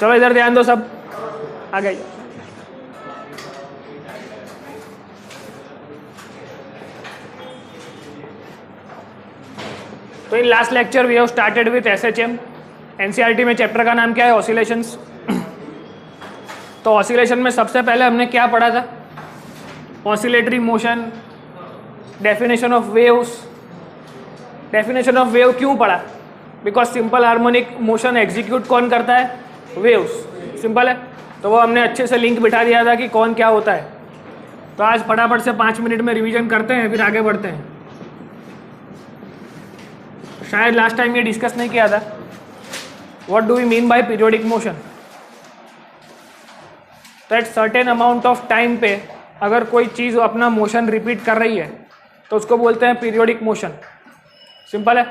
चलो इधर ध्यान दो सब, आ गए। तो in last lecture we have started with SHM. NCERT में चैप्टर का नाम क्या है? ऑसिलेशंस। तो ऑसिलेशन में सबसे पहले हमने क्या पढ़ा था? Oscillatory motion, definition of waves. Definition of wave क्यों पढ़ा? Because simple harmonic motion execute कौन करता है? वेव्स। सिंपल है, तो वो हमने अच्छे से लिंक बिठा दिया था कि कौन क्या होता है। तो आज फटाफट से 5 मिनट में रिवीजन करते हैं, फिर आगे बढ़ते हैं। शायद लास्ट टाइम ये डिस्कस नहीं किया था, what do we mean by periodic motion. तो at certain amount of time पे अगर कोई चीज़ अपना मोशन रिपीट कर रही है तो उसको बोलते हैं पीरियोडिक मोशन। सिंपल है।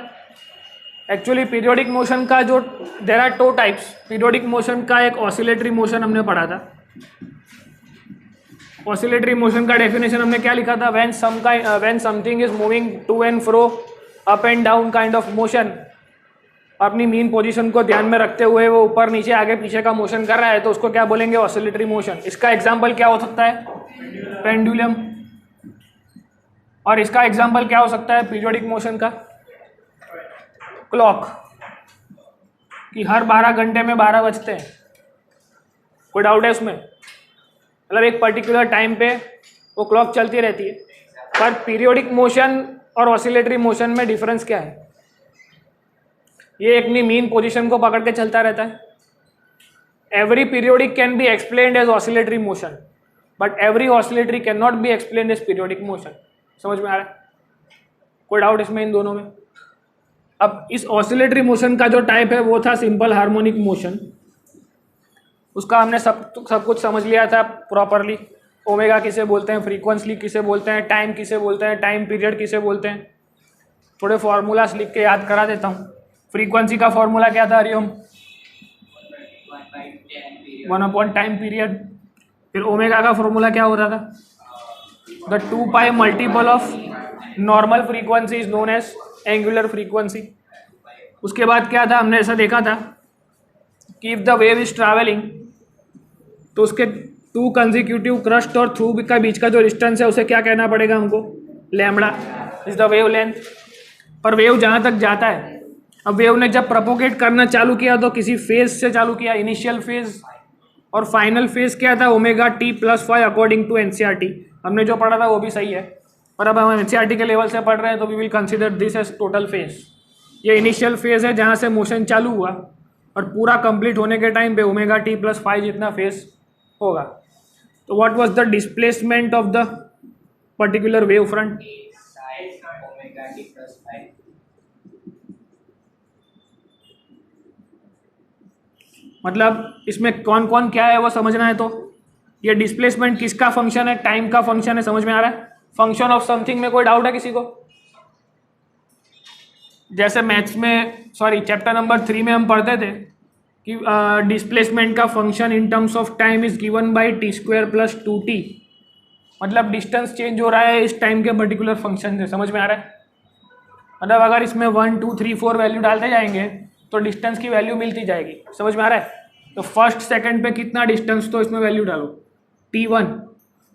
एक्चुअली पीरियोडिक मोशन का जो there are 2 types. Periodic motion का एक ऑसिलेटरी मोशन हमने पढ़ा था। ऑसिलेटरी मोशन का डेफिनेशन हमने क्या लिखा था? When something is moving to and fro, up and down kind of motion, अपनी मीन पोजीशन को ध्यान में रखते हुए वो ऊपर नीचे आगे पीछे का मोशन कर रहा है, तो उसको क्या बोलेंगे? Oscillatory motion. इसका एग्जांपल क्या हो सकता है? पेंडुलम। और इसका एग्जांपल क्या हो सकता है पीरियोडिक मोशन का? क्लॉक, कि हर 12 घंटे में 12 बजते हैं। कोई डाउट है उसमें? मतलब एक पर्टिकुलर टाइम पे वो क्लॉक चलती रहती है। पर पीरियोडिक मोशन और ऑसिलेटरी मोशन में डिफरेंस क्या है? ये अपनी मीन पोजीशन को पकड़ के चलता रहता है। Every periodic can be explained as oscillatory motion, but every oscillatory can not be explained as periodic motion. समझ में आ रहा है? कोई डाउट इसमें इन दोनों में? अब इस ऑसिलेटरी मोशन का जो टाइप है वो था सिंपल हार्मोनिक मोशन। उसका हमने सब कुछ समझ लिया था प्रॉपरली। ओमेगा किसे बोलते हैं, फ्रीक्वेंसी किसे बोलते हैं, टाइम किसे बोलते हैं, टाइम पीरियड किसे बोलते हैं। थोड़े फॉर्मूलास लिख के याद करा देता हूँ। फ्रीक्वेंसी का फॉर्मूला क्या था हरिओम? 1 time period. फिर ओमेगा का फॉर्मूला क्या होता था? The 2 pi multiple of normal frequency is known as angular frequency. उसके बाद क्या था? हमने ऐसा देखा था कि if the wave is travelling, तो उसके 2 कंसेक्यूटिव क्रस्ट और थ्रू का बीच का जो डिस्टेंस है उसे क्या कहना पड़ेगा हमको? Lambda is the wave length. पर वेव जहाँ तक जाता है, अब वेव ने जब प्रोपोगेट करना चालू किया तो किसी फेज से चालू किया, इनिशियल फेज, और फाइनल फेज क्या था? Omega T plus 5 according to NCERT. हमने जो पढ़ा था वो भी सही है, पर अब हम एनसीईआरटी के लेवल से पढ़ रहे हैं तो we will consider this as total phase. ये इनिशियल फेज है जहाँ से मोशन चालू हुआ, और पूरा कंप्लीट होने के टाइम पे ओमेगा टी प्लस 5 जितना फेज होगा। तो what was the displacement of the particular wave front? मतलब इसमें कौन कौन क्या है वो समझना है। तो ये डिस्प्लेसमेंट किसका फंक्शन है? टाइम का फंक्शन है। समझ में आ रहा है? फंक्शन ऑफ समथिंग में कोई डाउट है किसी को? जैसे मैथ्स में, सॉरी चैप्टर नंबर 3 में हम पढ़ते थे कि डिस्प्लेसमेंट का function in terms of time is given by t² plus 2t। मतलब डिस्टेंस चेंज हो रहा है इस टाइम के पर्टिकुलर फंक्शन से। समझ में आ रहा है? मतलब अगर इसमें 1 2 3 4 वैल्यू डालते जाएंगे तो डिस्टेंस की वैल्यू मिलती जाएगी। समझ में आ रहा है? तो फर्स्ट सेकंड पे कितना डिस्टेंस, तो इसमें वैल्यू डालो t1।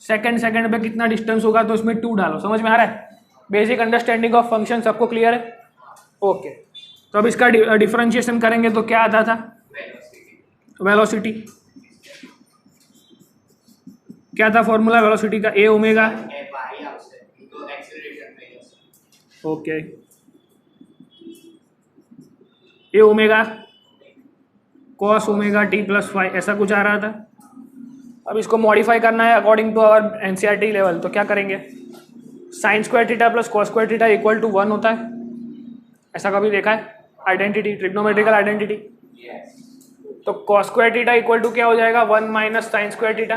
सेकंड पे कितना डिस्टेंस होगा तो इसमें 2 डालो। समझ में आ रहा है? बेसिक अंडरस्टैंडिंग ऑफ फंक्शन सबको क्लियर है? ओके। तो अब इसका डिफरेंशिएशन करेंगे तो क्या आता था? वेलोसिटी। क्या था फॉर्मूला वेलोसिटी का? A omega. Okay, A omega cos omega T plus 5, ऐसा कुछ आ रहा था। अब इसको मॉडिफाई करना है according to our NCERT level. तो क्या करेंगे? Sine square theta plus cos square theta equal to 1 होता है। ऐसा कभी देखा है? Identity, trigonometrical identity. तो cos square theta equal to क्या हो जाएगा? 1 माइनस साइन स्क्वायर थीटा।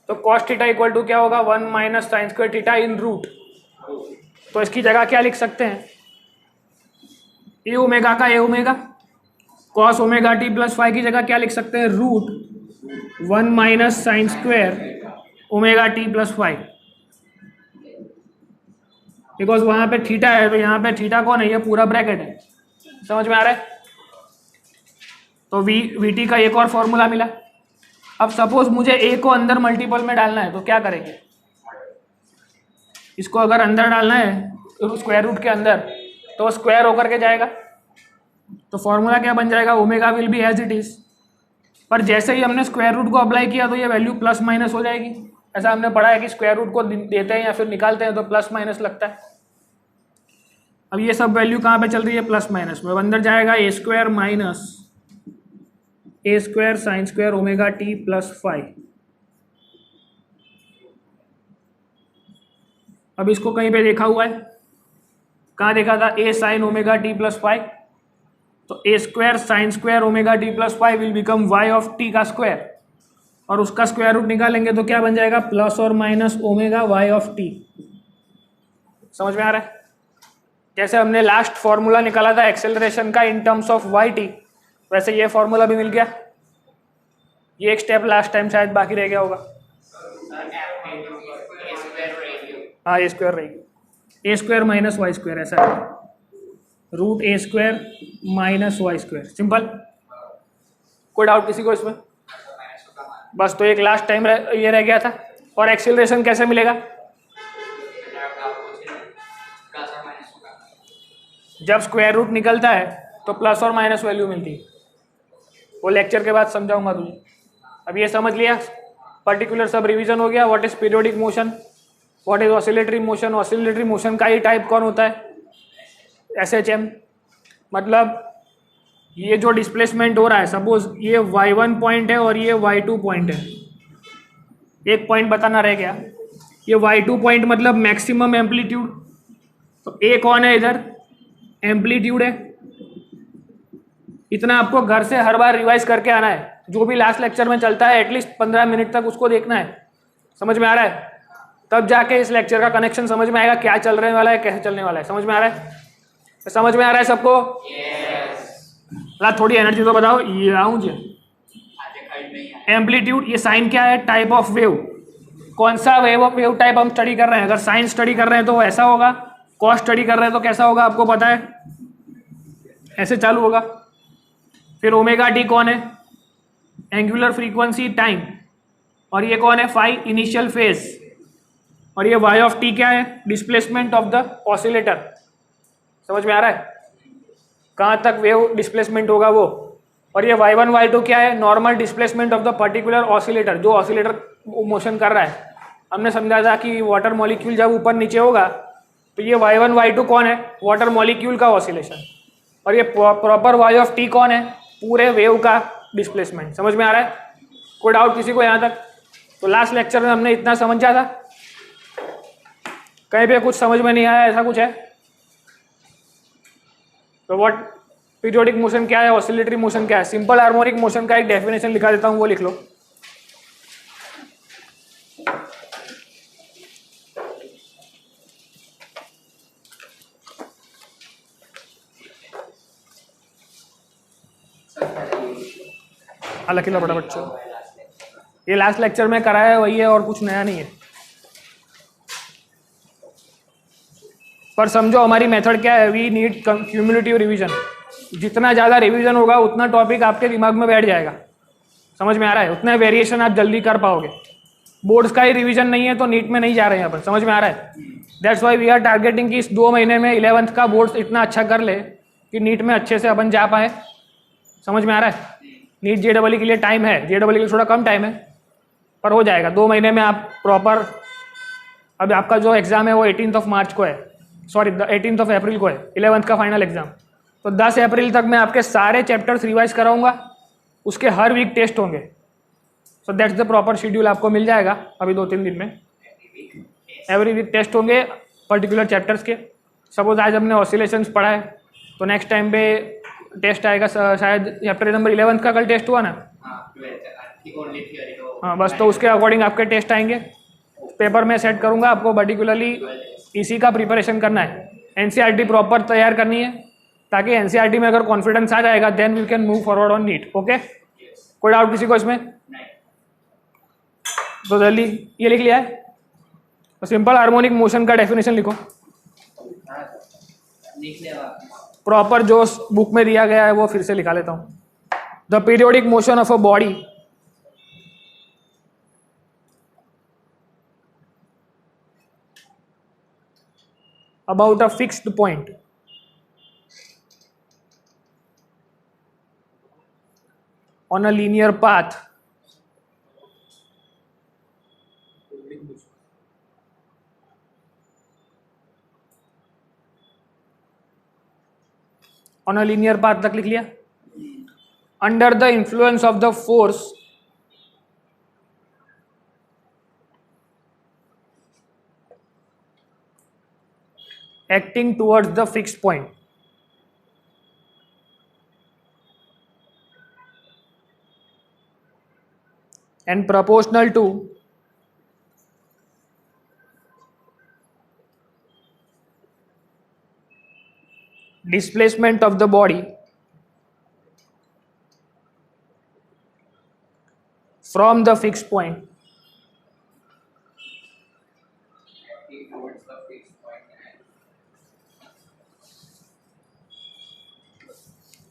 तो कॉस थीटा इक्वल टू क्या होगा? 1 minus sine square theta in root. तो इसकी जगह क्या लिख सकते हैं? ए ओमेगा का A omega, cos omega T plus 5 की जगह क्या लिख सकते हैं? Root 1 minus sine square omega T plus 5। Because वहां पे थीटा है तो यहाँ पे थीटा कौन है? ये पूरा ब्रैकेट है। समझ में आ रहा है? तो वी टी का एक और फॉर्मूला मिला। अब सपोज मुझे ए को अंदर मल्टीपल में डालना है तो क्या करेंगे, इसको अगर अंदर डालना है स्क्वायर रूट के अंदर तो स्क्वायर होकर के जाएगा, तो फॉर्मूला क्या बन जाएगा, omega will be as it is. पर जैसे ही हमने स्क्वायर रूट को अप्लाई किया तो ये वैल्यू प्लस माइनस हो जाएगी। ऐसा हमने पढ़ा है कि स्क्वायर रूट को देते हैं या फिर निकालते हैं तो प्लस माइनस लगता है। अब ये सब वैल्यू कहाँ पे चल रही है, प्लस माइनस में। अंदर जाएगा A square minus A square sine square omega T plus 5। अब इसको कहीं पे देखा हुआ है, कहाँ देखा था, A sine omega T plus 5। तो A square sine square omega T plus 5 will become Y of T का स्क्वायर, और उसका स्क्वायर रूट निकालेंगे तो क्या बन जाएगा, प्लस और minus omega y of t. समझ में आ रहा है? जैसे हमने लास्ट फॉर्मूला निकाला था एक्सेलरेशन का in terms of y t, वैसे ये फॉर्मूला भी मिल गया। ये एक स्टेप लास्ट टाइम शायद बाकी रह गया होगा। हाँ, ए स्क्वायर रहेगी, A square minus Y square, ऐसा है root A square minus Y square. Simple, कोई डाउट किसी को इसमें? बस, तो एक लास्ट टाइम ये रह गया था। और एक्सेलरेशन कैसे मिलेगा, जब स्क्वायर रूट निकलता है तो प्लस और माइनस वैल्यू मिलती है। वो लेक्चर के बाद समझाऊंगा तुझे। अब ये समझ लिया, पर्टिकुलर सब रिवीजन हो गया। What is periodic motion, what is oscillatory motion, oscillatory motion का ही टाइप कौन होता है, एसएचएम। मतलब ये जो डिस्प्लेसमेंट हो रहा है, सपोज ये y1 पॉइंट है और ये y2 पॉइंट है। एक पॉइंट बताना रह गया, ये y2 पॉइंट मतलब मैक्सिमम एम्पलीट्यूड। तो ए कौन है इधर, एम्पलीट्यूड है। इतना आपको घर से हर बार रिवाइज करके आना है, जो भी लास्ट लेक्चर में चलता है एटलीस्ट 15 मिनट तक उसको देखना है। समझ में आ रहा है? तब जाके इस लेक्चर का कनेक्शन समझ में आएगा, क्या चल रहे वाला है, कैसे चलने वाला है। समझ में आ रहा है? समझ में आ रहा है सबको? yes. थोड़ी एनर्जी तो बताओ। ये आऊँ जी, एम्पलीट्यूड, ये साइन क्या है, टाइप ऑफ वेव। कौन सा वेव टाइप हम स्टडी कर रहे हैं। अगर साइन स्टडी कर रहे हैं तो वो ऐसा होगा, कॉस स्टडी कर रहे हैं तो कैसा होगा आपको पता है, ऐसे चालू होगा। फिर ओमेगा टी कौन है, एंगुलर फ्रीक्वेंसी टाइम, और ये कौन है, फाई इनिशियल फेज, और ये वाई ऑफ टी क्या है, डिस्प्लेसमेंट ऑफ द ऑसिलेटर। समझ में आ रहा है कहाँ तक वेव डिस्प्लेसमेंट होगा वो। और ये y1 y2 क्या है, normal displacement of the particular oscillator, जो ऑसिलेटर मोशन कर रहा है। हमने समझा था कि वाटर मॉलिक्यूल जब ऊपर नीचे होगा तो ये y1 y2 कौन है, वाटर मॉलिक्यूल का ऑसिलेशन, और ये प्रॉपर वाई ऑफ टी कौन है, पूरे वेव का डिस्प्लेसमेंट। समझ में आ रहा है? कोई डाउट किसी को यहाँ तक? तो लास्ट लेक्चर में हमने इतना समझा था, कहीं पे कुछ समझ में नहीं आया, ऐसा कुछ है? तो व्हाट पीरियोडिक मोशन क्या है, ऑसिलेटरी मोशन क्या है। सिंपल हार्मोनिक मोशन का एक डेफिनेशन लिखा देता हूँ, वो लिख लो। लकीला बड़ा बच्चों, ये लास्ट लेक्चर में कराया है वही है, और कुछ नया नहीं है। पर समझो हमारी मेथड क्या है, वी नीड क्यूमुलेटिव रिवीजन। जितना ज़्यादा रिवीजन होगा उतना टॉपिक आपके दिमाग में बैठ जाएगा। समझ में आ रहा है? उतना वेरिएशन आप जल्दी कर पाओगे। बोर्ड्स का ही रिवीजन नहीं है तो नीट में नहीं जा रहे हैं अपन। समझ में आ रहा है? That's why we are targeting कि इस 2 महीने में 11th का बोर्ड्स इतना अच्छा कर ले कि नीट में अच्छे से अपन जा पाए। समझ में आ रहा है? नीट JEE के लिए टाइम है, JEE के लिए थोड़ा कम टाइम है, पर हो जाएगा 2 महीने में आप प्रॉपर। अब आपका जो एग्ज़ाम है वो 18 मार्च को है, सॉरी 18 अप्रैल को है, 11th का फाइनल एग्जाम। तो 10 अप्रैल तक मैं आपके सारे चैप्टर्स रिवाइज कराऊंगा, उसके हर वीक टेस्ट होंगे। So that's the proper schedule आपको मिल जाएगा अभी 2-3 दिन में। एवरी वीक टेस्ट होंगे पर्टिकुलर चैप्टर्स के। सपोज आज हमने ऑसिलेशंस पढ़ा है तो नेक्स्ट टाइम पे टेस्ट आएगा शायद चैप्टर नंबर 11 का, कल टेस्ट हुआ ना। हाँ बस, तो उसके अकॉर्डिंग आपके टेस्ट आएंगे। पेपर में सेट करूँगा आपको, पर्टिकुलरली इसी का प्रिपरेशन करना है। NCERT प्रॉपर तैयार करनी है ताकि NCERT में अगर कॉन्फिडेंस आ जाएगा then we can move forward on NEET. Okay, कोई डाउट किसी को इसमें? तो जल्दी ये लिख लिया है। तो सिंपल हार्मोनिक मोशन का डेफिनेशन लिखो प्रॉपर, जो बुक में दिया गया है वो फिर से लिखा लेता हूँ। The periodic motion of a body about a fixed point on a linear path तक लिख लिया. Under the influence of the force acting towards the fixed point and proportional to displacement of the body from the fixed point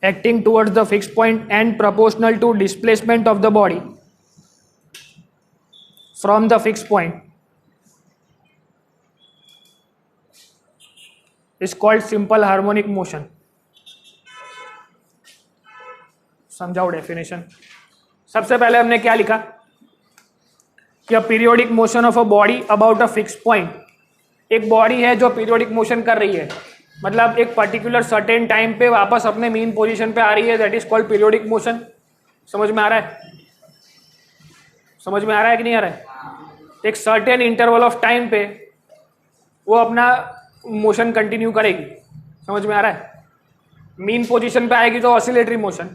acting towards the fixed point and proportional to displacement of the body from the fixed point is called simple harmonic motion. समझाओ definition. सबसे पहले हमने क्या लिखा कि periodic motion of a body about a fixed point. एक body है जो पीरियोडिक मोशन कर रही है, मतलब एक पर्टिकुलर सर्टेन टाइम पे वापस अपने मीन पोजीशन पे आ रही है, that is called periodic motion. समझ में आ रहा है? समझ में आ रहा है कि नहीं आ रहा है? एक सर्टेन इंटरवल ऑफ टाइम पे वो अपना मोशन कंटिन्यू करेगी. समझ में आ रहा है? मीन पोजीशन पे आएगी तो ऑसिलेटरी मोशन,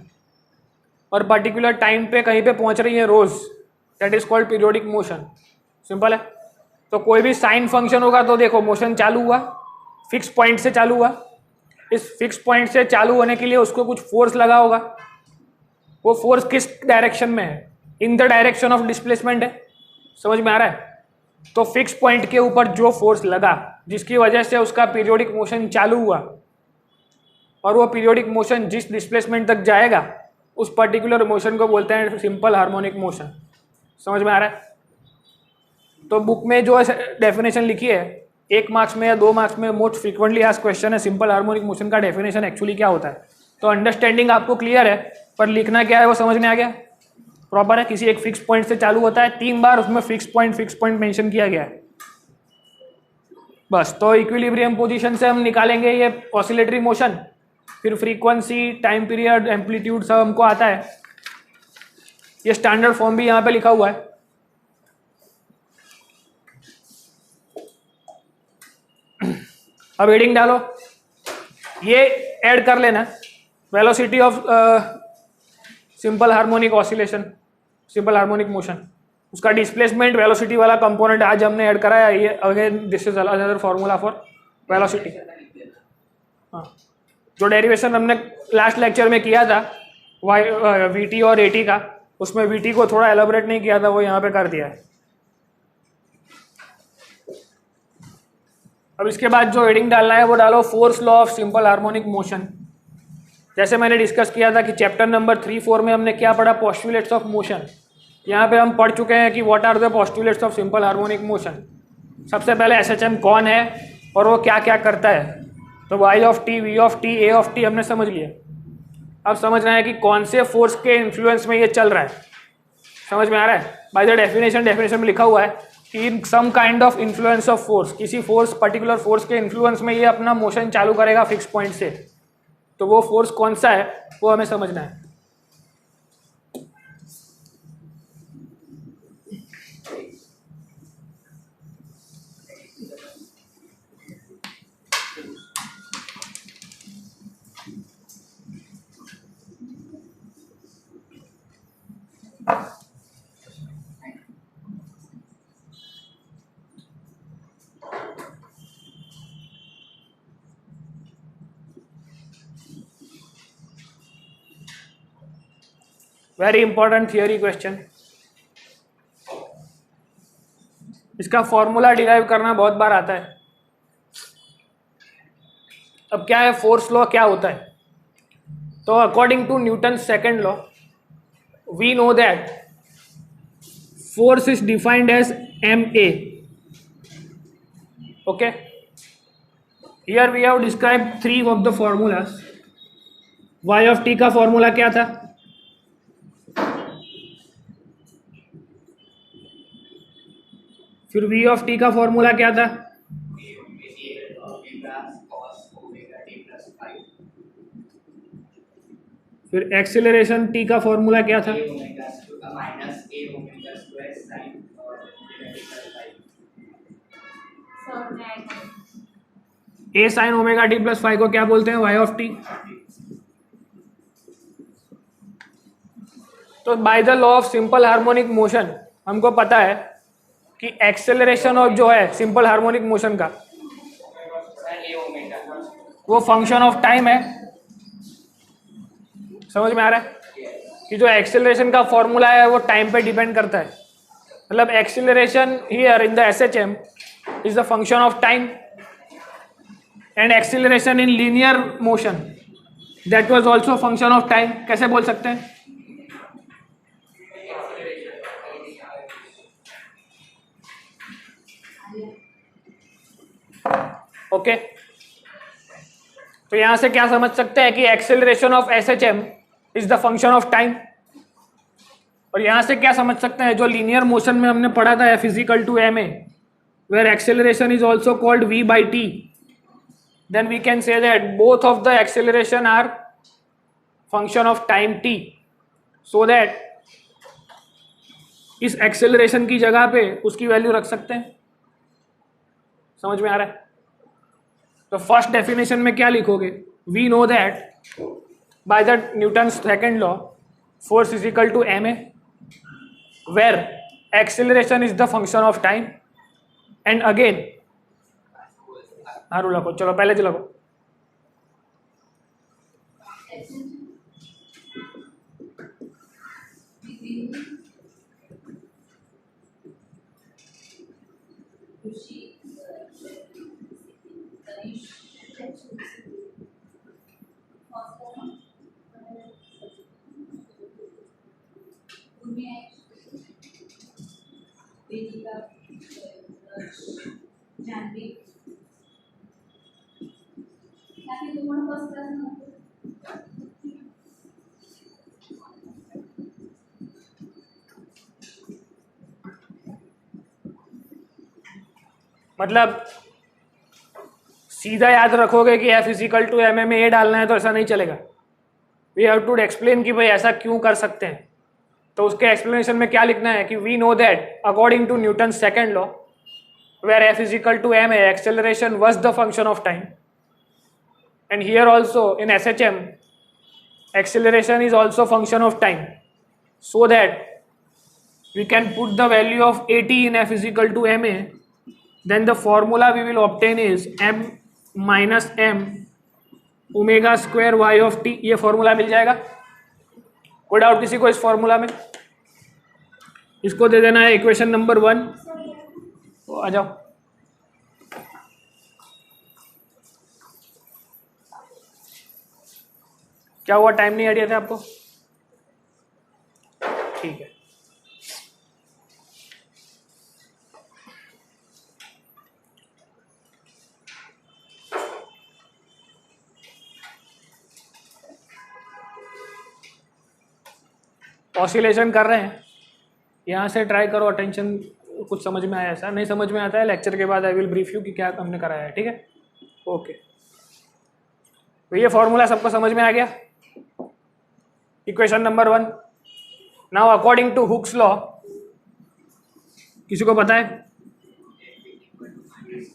और पर्टिकुलर टाइम पे कहीं पे पहुंच रही है रोज, that is called periodic motion. Simple है. तो कोई भी साइन फंक्शन होगा तो देखो मोशन चालू हुआ, फिक्स पॉइंट से चालू हुआ. इस फिक्स पॉइंट से चालू होने के लिए उसको कुछ फोर्स लगा होगा. वो फोर्स किस डायरेक्शन में है? इन द डायरेक्शन ऑफ डिस्प्लेसमेंट है. समझ में आ रहा है? तो फिक्स पॉइंट के ऊपर जो फोर्स लगा जिसकी वजह से उसका पीरियोडिक मोशन चालू हुआ, और वो पीरियोडिक मोशन जिस डिस्प्लेसमेंट तक जाएगा उस पर्टिकुलर मोशन को बोलते हैं सिंपल हार्मोनिक मोशन. समझ में आ रहा है? तो बुक में जो डेफिनेशन लिखी है 1 मार्क्स में या 2 मार्क्स में मोस्ट फ्रीक्वेंटली आस्क्ड क्वेश्चन है सिंपल हार्मोनिक मोशन का डेफिनेशन एक्चुअली क्या होता है. तो अंडरस्टैंडिंग आपको क्लियर है, पर लिखना क्या है वो समझ में आ गया? प्रॉपर है. किसी एक फिक्स पॉइंट से चालू होता है, 3 बार उसमें फिक्स पॉइंट मेंशन किया गया है बस. तो इक्विलिब्रियम पोजीशन से हम निकालेंगे ये ऑसिलेटरी मोशन, फिर फ्रीक्वेंसी, टाइम पीरियड, एम्पलीट्यूड सब हमको आता है. ये स्टैंडर्ड फॉर्म भी यहाँ पे लिखा हुआ है. अब हेडिंग डालो, ये ऐड कर लेना velocity of simple harmonic oscillation, simple harmonic motion, उसका डिस्प्लेसमेंट वेलोसिटी वाला कंपोनेंट आज हमने ऐड कराया. ये again this is another formula for velocity. हाँ, जो डेरिवेशन हमने लास्ट लेक्चर में किया था वीटी और एटी का, उसमें वीटी को थोड़ा एलाबोरेट नहीं किया था, वो यहाँ पे कर दिया है. अब इसके बाद जो हेडिंग डालना है वो डालो force law of simple harmonic motion. जैसे मैंने डिस्कस किया था कि चैप्टर नंबर 3-4 में हमने क्या पढ़ा, पोस्टुलेट्स ऑफ मोशन. यहाँ पे हम पढ़ चुके हैं कि what are the postulates of simple harmonic motion. सबसे पहले एसएचएम कौन है और वो क्या क्या करता है. तो y of t, v of t, a of t हमने समझ लिया. अब समझना है कि कौन से फोर्स के इन्फ्लुएंस में ये चल रहा है. समझ में आ रहा है? बाय द डेफिनेशन में लिखा हुआ है कि in some kind of influence of force, किसी फोर्स पर्टिकुलर फोर्स के इन्फ्लुएंस में ये अपना मोशन चालू करेगा फिक्स पॉइंट से. तो वो फोर्स कौन सा है वो हमें समझना है. Very important theory question. इसका फॉर्मूला डिराइव करना बहुत बार आता है. अब क्या है फोर्स लॉ, क्या होता है? तो according to Newton second law, we know that force is defined as ma. Okay, here we have described three of the formulas. y of t का फॉर्मूला क्या था? फिर v of t का formula क्या था? फिर एक्सेलरेशन t का formula क्या था? a sin omega t plus five को क्या बोलते हैं? y of t. तो by the law of simple harmonic motion हमको पता है कि एक्सेलरेशन और जो है सिंपल हार्मोनिक मोशन का वो फंक्शन ऑफ टाइम है. समझ में आ रहा है कि जो एक्सेलरेशन का फॉर्मूला है वो टाइम पे डिपेंड करता है. मतलब acceleration here in the SHM is the function of time and acceleration in linear motion that was also function of time. कैसे बोल सकते हैं? ओके तो यहां से क्या समझ सकते हैं कि acceleration of SHM is the function of time. और यहां से क्या समझ सकते हैं? जो लीनियर मोशन में हमने पढ़ा था F equal to ma where acceleration is also called v by t, then we can say that both of the acceleration are function of time t, so that इस एक्सेलरेशन की जगह पे उसकी value रख सकते हैं. समझ में आ रहा है? तो फर्स्ट डेफिनेशन में क्या लिखोगे? We know that by the Newton second law force is equal to ma where acceleration is the function of time and again हाँ रूल रखो. चलो पहले चलो मतलब सीधा याद रखोगे कि F इक्वल टू ma में ए डालना है तो ऐसा नहीं चलेगा. वी हैव टू एक्सप्लेन कि भाई ऐसा क्यों कर सकते हैं. तो उसके एक्सप्लेनेशन में क्या लिखना है कि we know that according to Newton second law where F equal to ma acceleration was the function of time and here also in SHM acceleration is also function of time, so that we can put the value of at in F is equal to ma. Then the formula we will obtain is m minus m omega square y of t. ये formula मिल जाएगा. कोई doubt किसी को इस formula में? इसको दे देना है इक्वेशन नंबर 1. तो आ जाओ. क्या हुआ? टाइम नहीं आइडिया था आपको? ठीक है. ऑसिलेशन कर रहे हैं. यहाँ से ट्राई करो. अटेंशन कुछ समझ में आया? ऐसा नहीं समझ में आता है लेक्चर के बाद आई विल ब्रीफ यू कि क्या हमने कराया है. ठीक है. ओके तो ये फॉर्मूला सबको समझ में आ गया. Equation number 1. Now according to Hooke's law किसी को पता है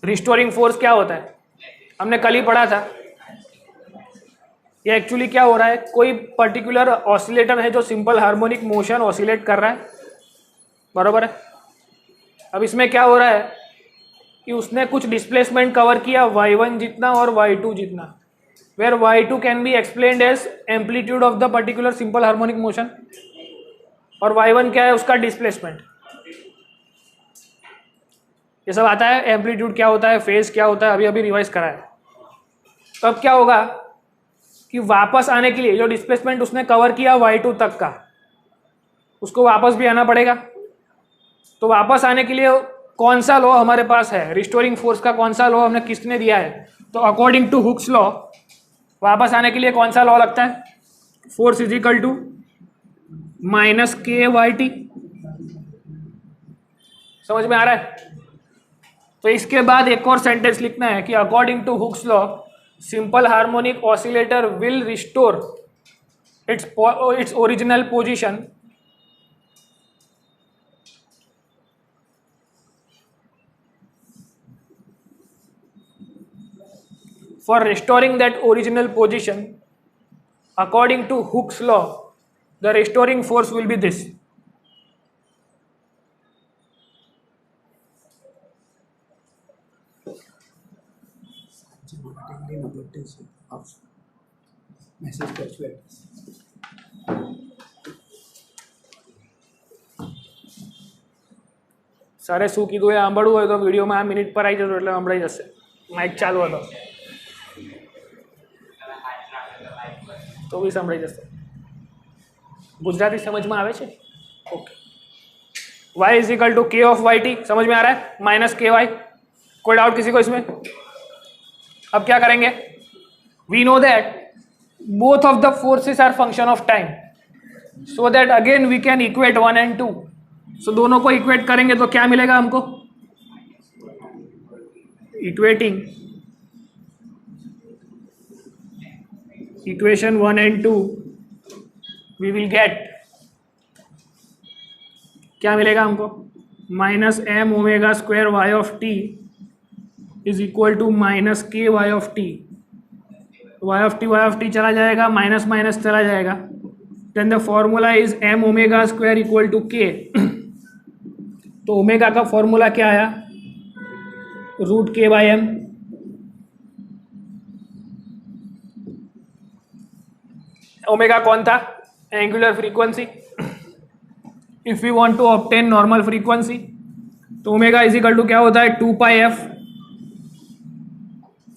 रिस्टोरिंग फोर्स क्या होता है? हमने कल ही पढ़ा था. ये एक्चुअली क्या हो रहा है? कोई पर्टिकुलर ऑसिलेटर है जो सिंपल हार्मोनिक मोशन ऑसिलेट कर रहा है. बरोबर है. अब इसमें क्या हो रहा है कि उसने कुछ डिस्प्लेसमेंट कवर किया y1 जितना और y2 जितना, where y2 can be explained as amplitude of the particular simple harmonic motion और y1 क्या है? उसका डिस्प्लेसमेंट. ये सब आता है. एम्पलीट्यूड क्या होता है, फेज क्या होता है, अभी अभी रिवाइज करा है. तो अब क्या होगा कि वापस आने के लिए जो डिस्प्लेसमेंट उसने कवर किया y2 तक का, उसको वापस भी आना पड़ेगा। तो वापस आने के लिए कौन सा लॉ हमारे पास है, रिस्टोरिंग फोर्स का कौन सा लॉ हमने किसने दिया है? तो अकॉर्डिंग टू हुक्स लॉ वापस आने के लिए कौन सा लॉ लगता है? Force is equal to minus के वाई टी। समझ में आ रहा है? तो इसके बाद एक और सेंटेंस लिखना है कि according to Hooke's law simple harmonic oscillator will restore its original position for restoring that original position according to Hooke's law the restoring force will be this. सारे શું કીધું એ સાંભળવું હોય તો વિડીયોમાં આ મિનિટ પર આવી જતો એટલે સંભળાઈ જશે. માઇક ચાલુ હતો तो भी संभळाई जશે. गुजराती समझ में आवे छे? Okay. y is equal to k of y t समझ में आ रहा है, माइनस के वाई. कोई डाउट किसी को इसमें? अब क्या करेंगे? We know that both of the forces are function of time, so that again we can equate 1 and 2. सो दोनों को इक्वेट करेंगे तो क्या मिलेगा हमको? Equating equation 1 and 2 we will get क्या मिलेगा हमको? Minus M omega square Y of T is equal to minus के Y of T. Y of T चला जाएगा, माइनस माइनस चला जाएगा. Then the formula is m omega square equal to k. तो omega का फॉर्मूला क्या आया? Root k by M. Omega कौन था? Angular frequency. If we want to obtain normal frequency तो ओमेगा इज इक्वल टू क्या होता है? 2 पाई एफ.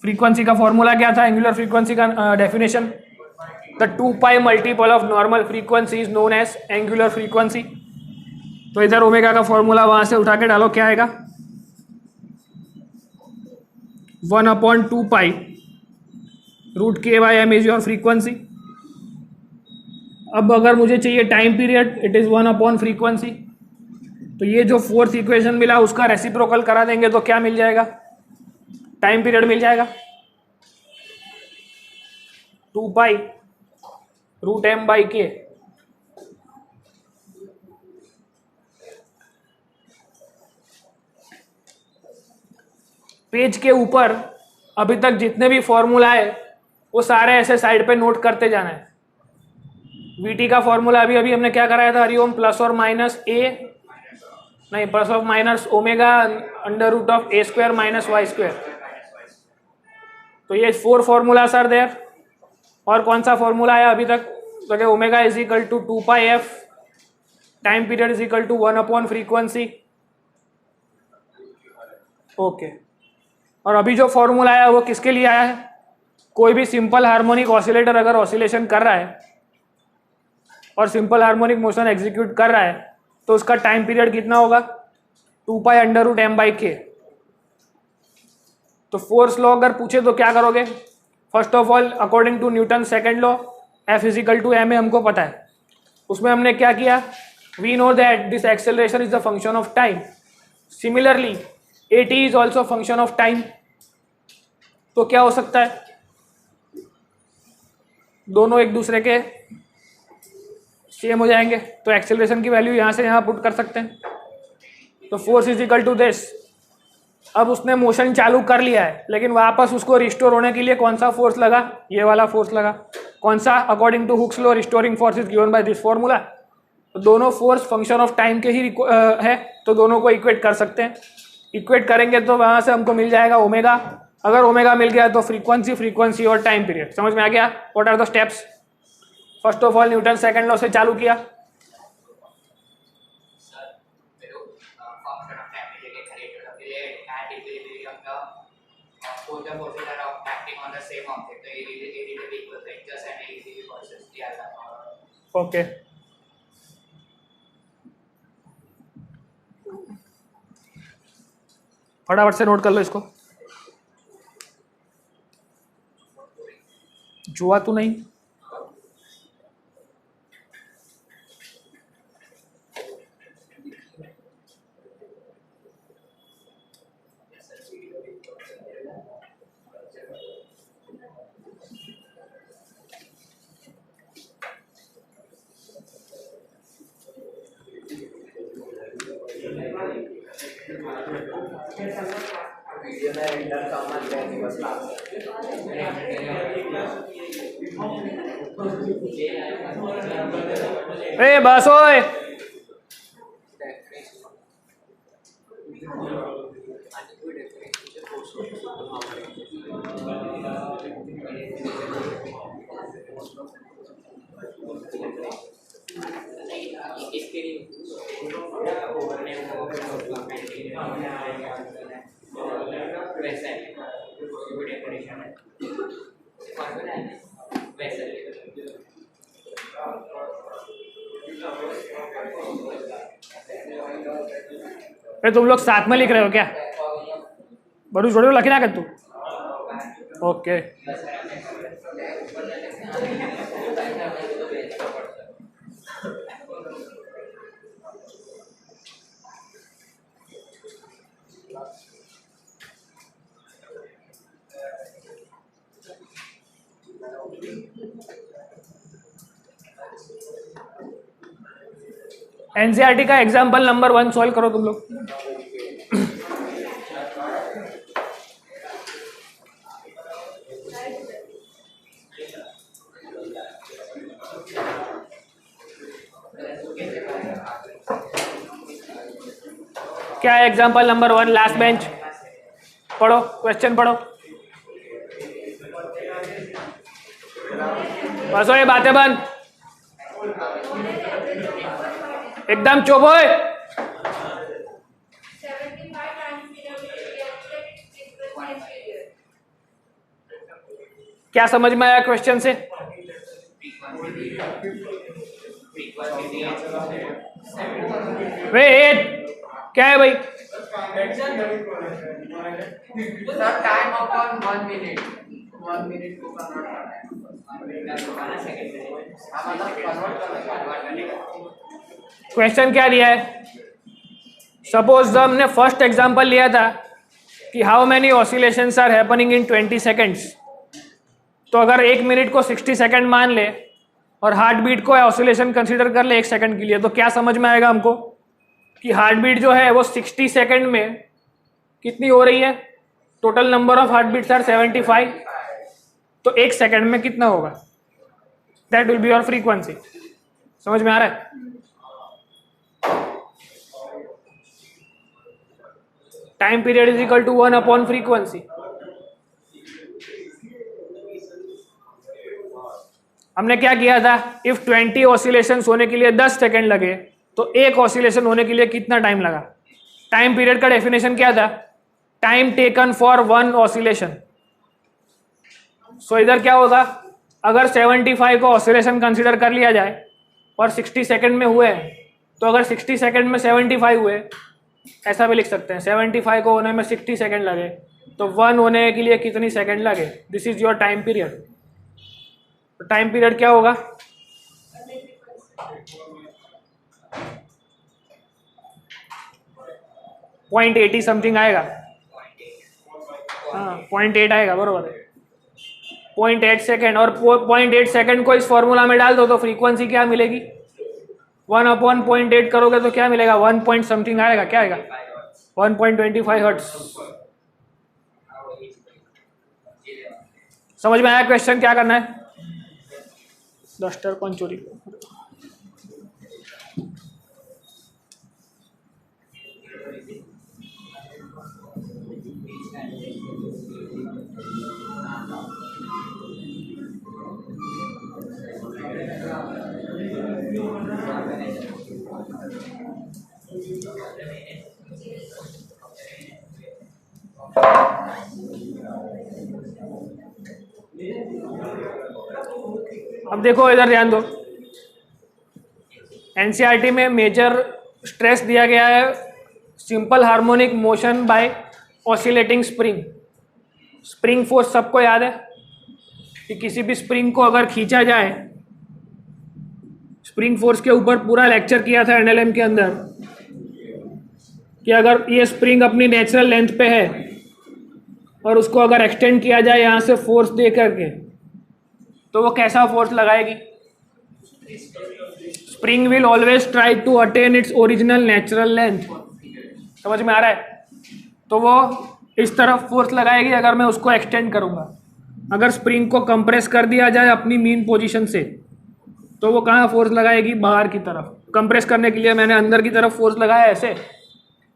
फ्रीक्वेंसी का फॉर्मूला क्या था? एंगुलर फ्रीक्वेंसी का definition, the 2 pi multiple of normal frequency is known as angular frequency. तो इधर ओमेगा का फॉर्मूला वहां से उठा के डालो, क्या आएगा? 1/2 pi root k by m is your frequency. अब अगर मुझे चाहिए time period, it is 1 frequency. तो ये जो फोर्थ इक्वेशन मिला उसका रेसिप्रोकल करा देंगे तो क्या मिल जाएगा? टाइम पीरियड मिल जाएगा. 2 पाई रूट एम बाई के. पेज के ऊपर अभी तक जितने भी फॉर्मूला है वो सारे ऐसे साइड पे नोट करते जाना है. वीटी का फॉर्मूला अभी अभी हमने क्या कराया था हरिओम? प्लस और माइनस ए, नहीं plus of minus omega under root of a square minus Y square. तो ये 4 फॉर्मूलास आर देयर. और कौन सा फॉर्मूला है अभी तक? तो omega is equal to 2 pi f, time period is equal to 1 frequency. Okay. और अभी जो फॉर्मूला आया वो किसके लिए आया है? कोई भी सिंपल हार्मोनिक ऑसिलेटर अगर ऑसिलेशन कर रहा है और सिंपल हार्मोनिक मोशन एग्जीक्यूट कर रहा है तो उसका टाइम पीरियड कितना होगा? 2 pi under root m by k. तो फोर्स लॉ अगर पूछे तो क्या करोगे? First of all according to Newton second law f is equal to m हमको पता है. उसमें हमने क्या किया? We know that this acceleration is the function of time. Similarly a t is also function of time. तो क्या हो सकता है? दोनों एक दूसरे के सेम हो जाएंगे. तो एक्सेलरेशन की वैल्यू यहाँ से यहाँ पुट कर सकते हैं. तो force is equal to this. अब उसने मोशन चालू कर लिया है लेकिन वापस उसको रिस्टोर होने के लिए कौन सा फोर्स लगा? ये वाला फोर्स लगा. कौन सा? According to Hooke's law restoring force is given by this formula. तो दोनों फोर्स फंक्शन ऑफ टाइम के ही है तो दोनों को इक्वेट कर सकते हैं. इक्वेट करेंगे तो वहाँ से हमको मिल जाएगा ओमेगा. अगर ओमेगा मिल गया तो फ्रीक्वेंसी और टाइम पीरियड. समझ में आ गया? What are the steps? First of all Newton second law से चालू किया. ओके. फटाफट से नोट कर लो इसको। जुआ तो नहीं? ए बस ओए, तुम लोग साथ में लिख रहे हो क्या? बड़ू जोड़े लखी ना कर तू। ओके एनसीईआरटी का एग्जाम्पल नंबर 1 सॉल्व करो तुम लोग। क्या है एग्जाम्पल नंबर 1? लास्ट बेंच पढ़ो, क्वेश्चन पढ़ो। बस ये बातें बंद, एकदम चुप हो। क्या समझ में आया क्वेश्चन से? वेट, क्या है भाई? टाइम अपॉन 1 मिनट, 1 मिनट को कन्वर्ट करना है। क्वेश्चन क्या दिया है? सपोज हमने फर्स्ट एग्जांपल लिया था कि how many oscillations are happening in 20 seconds. तो अगर 1 मिनट को 60 सेकंड मान ले और हार्ट बीट को ऑसिलेशन कंसीडर कर ले 1 सेकंड के लिए, तो क्या समझ में आएगा हमको कि हार्ट बीट जो है वो 60 सेकंड में कितनी हो रही है? Total number of heart beats are 75, तो 1 सेकंड में कितना होगा? That will be your frequency. समझ में आ रहा है? Time period is equal to 1 upon frequency. हमने क्या किया था? इफ 20 ऑसिलेशंस होने के लिए 10 सेकंड लगे तो एक ऑसिलेशन होने के लिए कितना टाइम लगा? टाइम पीरियड का डेफिनेशन क्या था? Time taken for 1 oscillation. So इधर क्या होगा? अगर 75 को ऑसिलेशन कंसीडर कर लिया जाए और 60 सेकंड में हुए हैं, तो अगर 60 सेकंड में 75 हुए, ऐसा भी लिख सकते हैं 75 को होने में 60 सेकंड लगे तो 1 होने के लिए कितनी सेकंड लगे? This is your time period. तो टाइम पीरियड क्या होगा? .80 समथिंग आएगा। हाँ 0.8 आएगा, बरोबर है। 0.8 सेकेंड, और 0.8 सेकेंड को इस फॉर्मूला में डाल दो तो फ्रीक्वेंसी क्या मिलेगी? 1 अपॉन 0.8 करोगे तो क्या मिलेगा? 1 पॉइंट समथिंग आएगा। क्या आएगा? 1.25 हर्ट्ज। समझ में आया क्वेश्चन? क्या करना है? डस्टर कौन चोरी? अब देखो इधर ध्यान दो। एनसीईआरटी में मेजर स्ट्रेस दिया गया है simple harmonic motion by oscillating spring, spring force सबको याद है कि किसी भी स्प्रिंग को अगर खींचा जाए, स्प्रिंग फोर्स के ऊपर पूरा लेक्चर किया था एनएलएम के अंदर कि अगर ये स्प्रिंग अपनी नेचुरल लेंथ पे है और उसको अगर एक्सटेंड किया जाए यहाँ से फोर्स दे करके, तो वो कैसा फोर्स लगाएगी? Spring will always try to attain its original natural length. समझ में आ रहा है? तो वो इस तरफ फोर्स लगाएगी अगर मैं उसको एक्सटेंड करूँगा। अगर स्प्रिंग को कंप्रेस कर दिया जाए अपनी मीन पोजीशन से, तो वो कहाँ फोर्स लगाएगी? बाहर की तरफ। कंप्रेस करने के लिए मैंने अंदर की तरफ फोर्स लगाया ऐसे,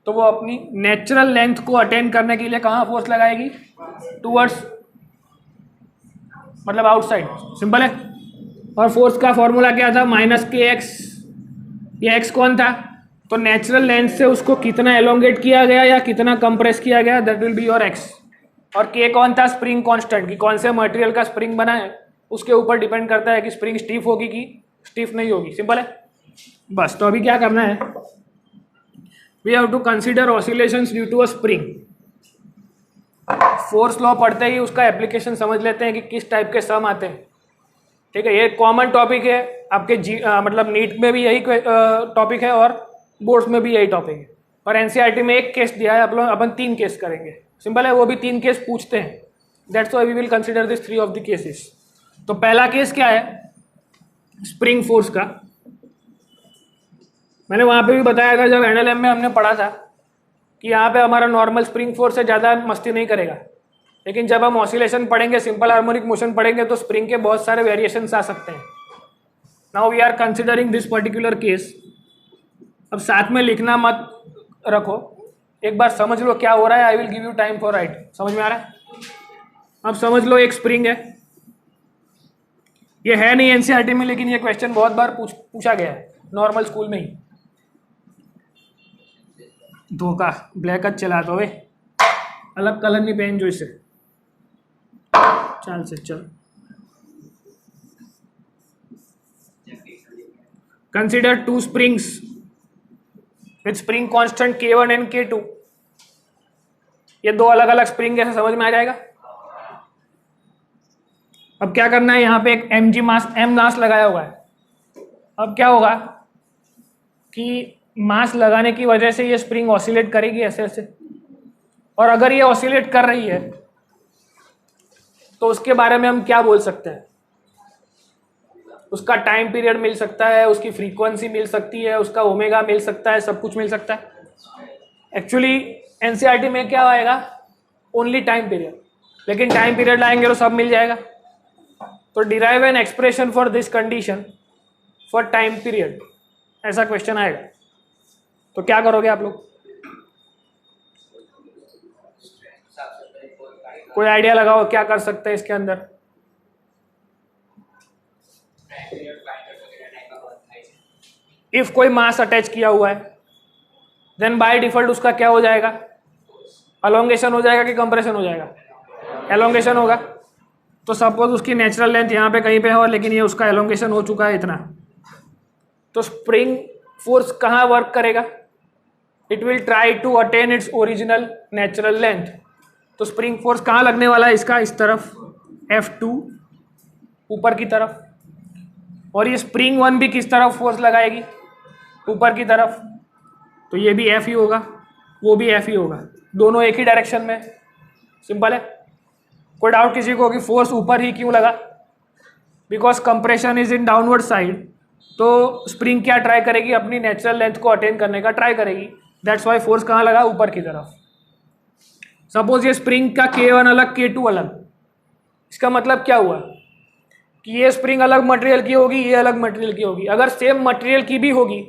तो वो अपनी नेचुरल लेंथ को अटेन करने के लिए कहाँ फोर्स लगाएगी? टूवर्ड्स, मतलब आउटसाइड। सिंपल है। और फोर्स का फॉर्मूला क्या था? -kx। ये x कौन था? तो नेचुरल लेंथ से उसको कितना एलोंगेट किया गया या कितना कंप्रेस किया गया, that will be your x। और k कौन था? स्प्रिंग कांस्टेंट, कि कौन से मटेरियल का स्प्रिंग बना है उसके ऊपर डिपेंड करता है कि स्प्रिंग स्टीफ होगी कि स्टीफ नहीं होगी। सिंपल है बस। तो अभी क्या करना है? We have to consider oscillations due to a spring. Force law पढ़ते ही उसका एप्लीकेशन समझ लेते हैं कि किस टाइप के सम आते हैं। ठीक है, ये कॉमन टॉपिक है आपके मतलब नीट में भी यही टॉपिक है और बोर्ड्स में भी यही टॉपिक है। पर एनसीईआरटी में एक केस दिया है, अपन 3 केस करेंगे। सिंपल है, वो भी 3 केस पूछते हैं। That's why we will consider this 3 of the cases. तो पहला केस क्या है? स्प्रिंग फोर्स का। मैंने वहाँ पे भी बताया था जब एनएलएम में हमने पढ़ा था कि यहाँ पे हमारा नॉर्मल स्प्रिंग फोर्स से ज़्यादा मस्ती नहीं करेगा, लेकिन जब हम ऑसिलेशन पढ़ेंगे, सिंपल हार्मोनिक मोशन पढ़ेंगे, तो स्प्रिंग के बहुत सारे वेरिएशंस आ सकते हैं। Now we are considering this particular case. अब साथ में लिखना मत रखो, एक बार समझ लो क्या हो रहा है। I will give you time for right. समझ में आ रहा है? अब समझ लो, एक स्प्रिंग है, ये है नहीं एनसीईआरटी में, लेकिन ये क्वेश्चन बहुत बार पूछा गया है नॉर्मल स्कूल में ही। धोखा, ब्लैक चला दो वे, अलग कलर नहीं पहन जो इसे। चल से चल। Consider 2 springs with spring constant K1 and K2। ये 2 अलग अलग स्प्रिंग ऐसे समझ में आ जाएगा। अब क्या करना है? यहाँ पे एक m मास लगाया हुआ है। अब क्या होगा कि मास लगाने की वजह से ये स्प्रिंग ऑसिलेट करेगी ऐसे ऐसे, और अगर ये ऑसिलेट कर रही है तो उसके बारे में हम क्या बोल सकते हैं? उसका टाइम पीरियड मिल सकता है, उसकी फ्रीक्वेंसी मिल सकती है, उसका ओमेगा मिल सकता है, सब कुछ मिल सकता है। एक्चुअली एनसीईआरटी में क्या आएगा? ओनली टाइम पीरियड, लेकिन टाइम पीरियड लाएंगे तो सब मिल जाएगा। तो derive an expression for this condition for time period, ऐसा क्वेश्चन आएगा। तो क्या करोगे आप लोग? कोई आइडिया लगाओ क्या कर सकते हैं इसके अंदर? इफ कोई मास अटैच किया हुआ है, देन बाय डिफॉल्ट उसका क्या हो जाएगा? अलोंगेशन हो जाएगा कि कंप्रेशन हो जाएगा? एलोंगेशन होगा। तो सपोज उसकी नेचुरल लेंथ यहाँ पे कहीं पे है, और लेकिन ये उसका एलोंगेशन हो चुका है इतना, तो स्प्रिंग फोर्स कहाँ वर्क करेगा? It will try to attain its original natural length. तो स्प्रिंग फोर्स कहाँ लगने वाला है इसका? इस तरफ, F2 ऊपर की तरफ। और ये स्प्रिंग 1 भी किस तरफ फोर्स लगाएगी? ऊपर की तरफ। तो ये भी F ही होगा, वो भी F ही होगा, दोनों एक ही डायरेक्शन में। सिंपल है। कोई डाउट किसी को कि फोर्स ऊपर ही क्यों लगा? Because compression is in downward side, तो स्प्रिंग क्या ट्राई करेगी? अपनी नेचुरल लेंथ को अटेन करने का ट्राई करेगी। दैट्स वाई फोर्स कहाँ लगा? ऊपर की तरफ। सपोज ये स्प्रिंग का K1 अलग, K2 अलग। इसका मतलब क्या हुआ कि ये स्प्रिंग अलग मटेरियल की होगी, ये अलग मटेरियल की होगी। अगर सेम मटेरियल की भी होगी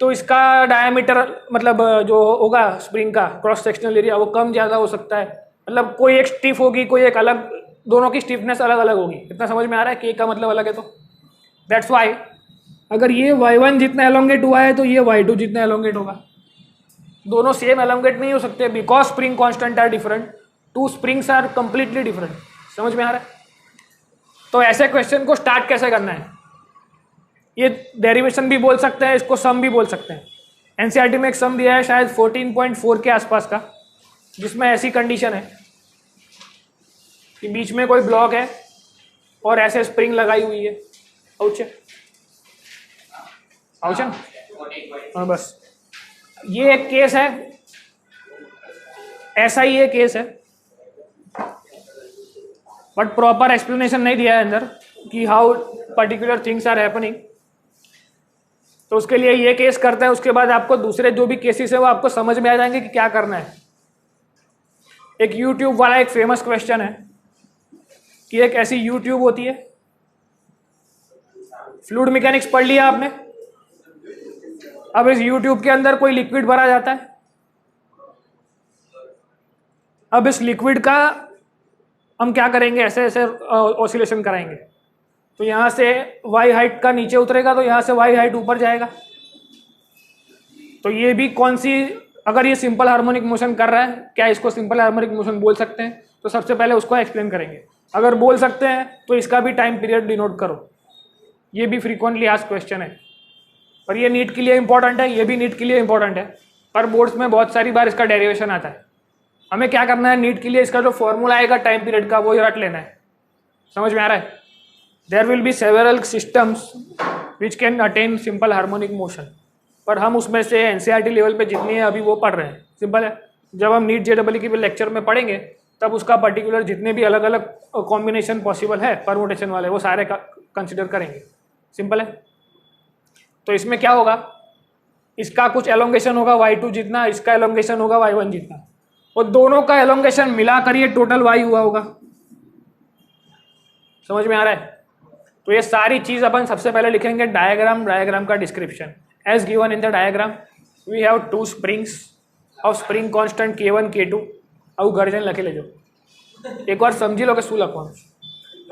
तो इसका डायमीटर, मतलब जो होगा स्प्रिंग का क्रॉस सेक्शनल एरिया, वो कम ज़्यादा हो सकता है। मतलब कोई एक स्टिफ होगी, कोई एक अलग, दोनों की स्टिफनेस अलग अलग होगी। इतना समझ में आ रहा है? K का मतलब अलग है। तो दैट्स वाई अगर ये Y1 जितना एलोंगेट हुआ है तो ये Y2 जितना एलोंगेट होगा। दोनों सेम एलोंगेट नहीं हो सकते, because spring constant are different. 2 springs are completely different. समझ में आ रहा है? तो ऐसे क्वेश्चन को स्टार्ट कैसे करना है? ये डेरिवेशन भी बोल सकते हैं, इसको सम भी बोल सकते हैं। एनसीईआरटी में एक सम दिया है शायद 14.4 के आसपास का, जिसमें ऐसी कंडीशन है कि बीच में कोई ब्लॉक है और ऐसे स्प्रिंग लगाई हुई है। आउच आउच हाँ बस ये एक केस है, ऐसा ही एक केस है, बट प्रॉपर एक्सप्लेनेशन नहीं दिया है अंदर कि how particular things are happening. तो उसके लिए ये केस करता है, उसके बाद आपको दूसरे जो भी केसेस है वो आपको समझ में आ जाएंगे कि क्या करना है। एक यूट्यूब वाला एक फेमस क्वेश्चन है कि एक ऐसी यूट्यूब होती है, फ्लूइड मैकेनिक्स पढ़ लिया आपने। अब इस यूट्यूब के अंदर कोई लिक्विड भरा जाता है। अब इस लिक्विड का हम क्या करेंगे, ऐसे ऐसे ऑसिलेशन कराएंगे। तो यहां से वाई हाइट का नीचे उतरेगा तो यहां से वाई हाइट ऊपर जाएगा। तो ये भी कौन सी, अगर ये सिंपल हार्मोनिक मोशन कर रहा है, क्या इसको सिंपल हार्मोनिक मोशन बोल सकते हैं? तो सबसे पहले उसको एक्सप्लेन करेंगे। अगर बोल सकते हैं तो इसका भी टाइम पीरियड डिनोट करो। ये भी फ्रीक्वेंटली आस्क्ड क्वेश्चन है और ये नीट के लिए इंपॉर्टेंट है, ये भी नीट के लिए इंपॉर्टेंट है, पर बोर्ड्स में बहुत सारी बार इसका डेरिवेशन आता है। हमें क्या करना है, नीट के लिए इसका जो फॉर्मूला आएगा टाइम पीरियड का वो रट लेना है। समझ में आ रहा है? There will be several systems which can attain simple harmonic motion, पर हम उसमें से एनसीईआरटी लेवल पे जितनी है अभी वो पढ़ रहे हैं। सिंपल है, जब हम नीट जेडब्ल्यू की लेक्चर में पढ़ेंगे तब उसका पर्टिकुलर जितने भी अलग अलग कॉम्बिनेशन पॉसिबल है परमुटेशन वाले वो सारे कंसिडर करेंगे। सिंपल है। तो इसमें क्या होगा, इसका कुछ एलोंगेशन होगा y2 जितना, इसका एलोंगेशन होगा y1 जितना, और दोनों का एलोंगेशन मिला कर ये टोटल y हुआ होगा। समझ में आ रहा है? तो ये सारी चीज अपन सबसे पहले लिखेंगे डायग्राम का description. As given in the diagram we have two springs of spring constant K1 K2 और गर्जन लखे ले जो एक बार समझी लो कि शू लखो।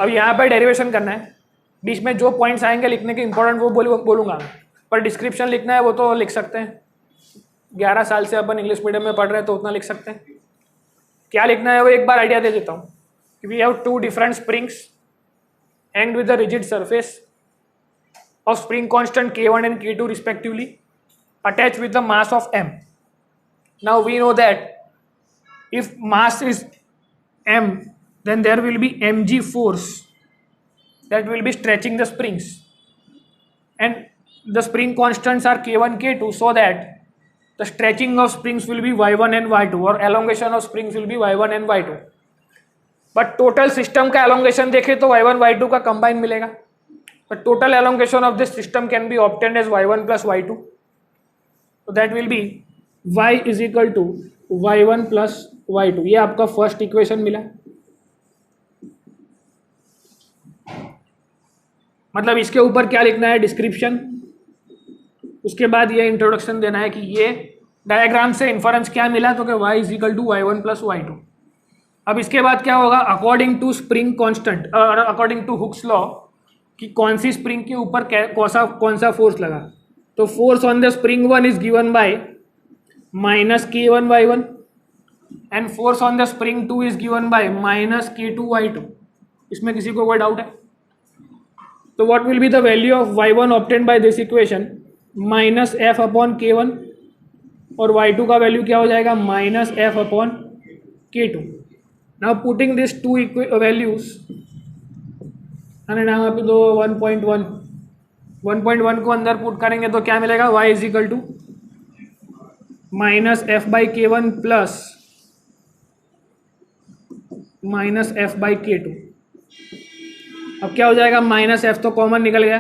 अब यहाँ पर डेरिवेशन करना है, बीच में जो पॉइंट्स आएंगे लिखने के इंपॉर्टेंट वो बोलूंगा मैं, पर डिस्क्रिप्शन लिखना है वो तो लिख सकते हैं। 11 साल से अपन इंग्लिश मीडियम में पढ़ रहे हैं तो उतना लिख सकते हैं। क्या लिखना है वो एक बार आइडिया दे देता हूँ। We have two different springs and with the rigid surface of spring constant K1 and K2 respectively attached with the mass of m. Now we know that if mass is m, then there will be mg force that will be stretching the springs, and the spring constants are K1 K2, so that the stretching of springs will be y1 and y2 or elongation of springs will be y1 and y2. But total system का elongation देखें तो y1 y2 का combine मिलेगा। The total elongation of this system can be obtained as y1 plus y2. So that will be y is equal to y1 plus y2. ये आपका first equation मिला। मतलब इसके ऊपर क्या लिखना है, डिस्क्रिप्शन, उसके बाद ये इंट्रोडक्शन देना है कि ये डायग्राम से इन्फरेंस क्या मिला, तो कि y is equal to y1 plus y2। अब इसके बाद क्या होगा, अकॉर्डिंग टू स्प्रिंग कांस्टेंट और अकॉर्डिंग टू हुक्स लॉ कि कौन सी स्प्रिंग के ऊपर कौन सा फोर्स लगा। तो force on the spring 1 is given bye minus K1 y1 and force on the spring 2 is given bye minus K2 y2। इसमें किसी को कोई डाउट है? तो what will be the value of y1 obtained by this equation, minus F upon K1, और y2 का value क्या हो जाएगा, minus F upon K2। Now putting this to values और यहाँ पे दो 1.1 को अंदर पुट करेंगे तो क्या मिलेगा, y is equal to minus f by K1 plus minus f by K2। अब क्या हो जाएगा, माइनस एफ तो कॉमन निकल गया,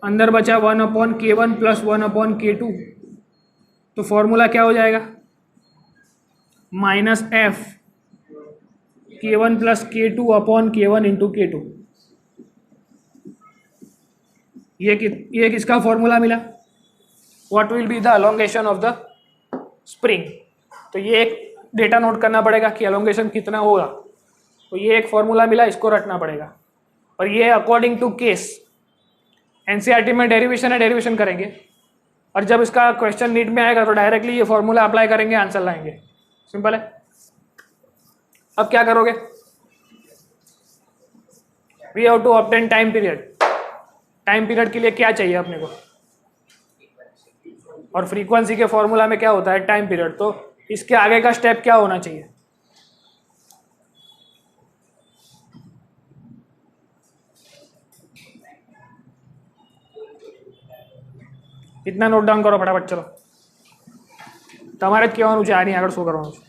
अंदर बचा 1 upon K1 plus 1 upon K2। तो फॉर्मूला क्या हो जाएगा, minus F K1 plus K2 upon K1 into K2। ये किसका फॉर्मूला मिला, what will be the elongation of the spring. तो ये एक डेटा नोट करना पड़ेगा कि एलोंगेशन कितना होगा। तो ये एक फॉर्मूला मिला, इसको रटना पड़ेगा। और ये अकॉर्डिंग टू केस, एनसीईआरटी में डेरिवेशन है, डेरिवेशन करेंगे, और जब इसका क्वेश्चन नीट में आएगा तो डायरेक्टली ये फॉर्मूला अप्लाई करेंगे, आंसर लाएंगे। सिंपल है। अब क्या करोगे, we have to obtain time period. Time period के लिए क्या चाहिए अपने को, और फ्रीक्वेंसी के फॉर्मूला में क्या होता है, टाइम पीरियड। तो इसके आगे का स्टेप क्या होना चाहिए? इतना नोट डाउन करो फटाफट, चलो તમારે જ કહેવાનું છે, આની આગળ શું કરવાનું છે.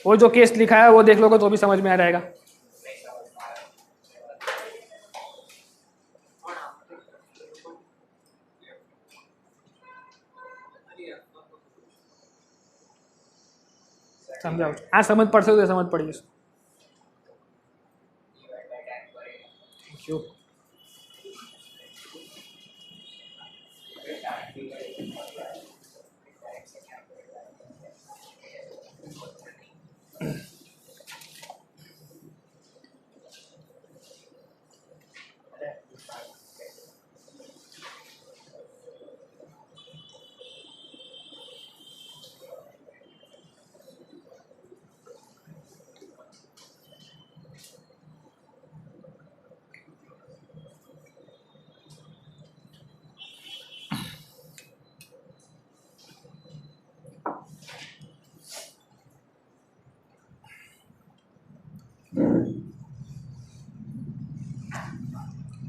वो जो केस लिखा है वो देख लोगे तो भी समझ में आ जाएगा. समझाओ, આ સમજ પડશે તો સમજ પડી જશે. Thank you.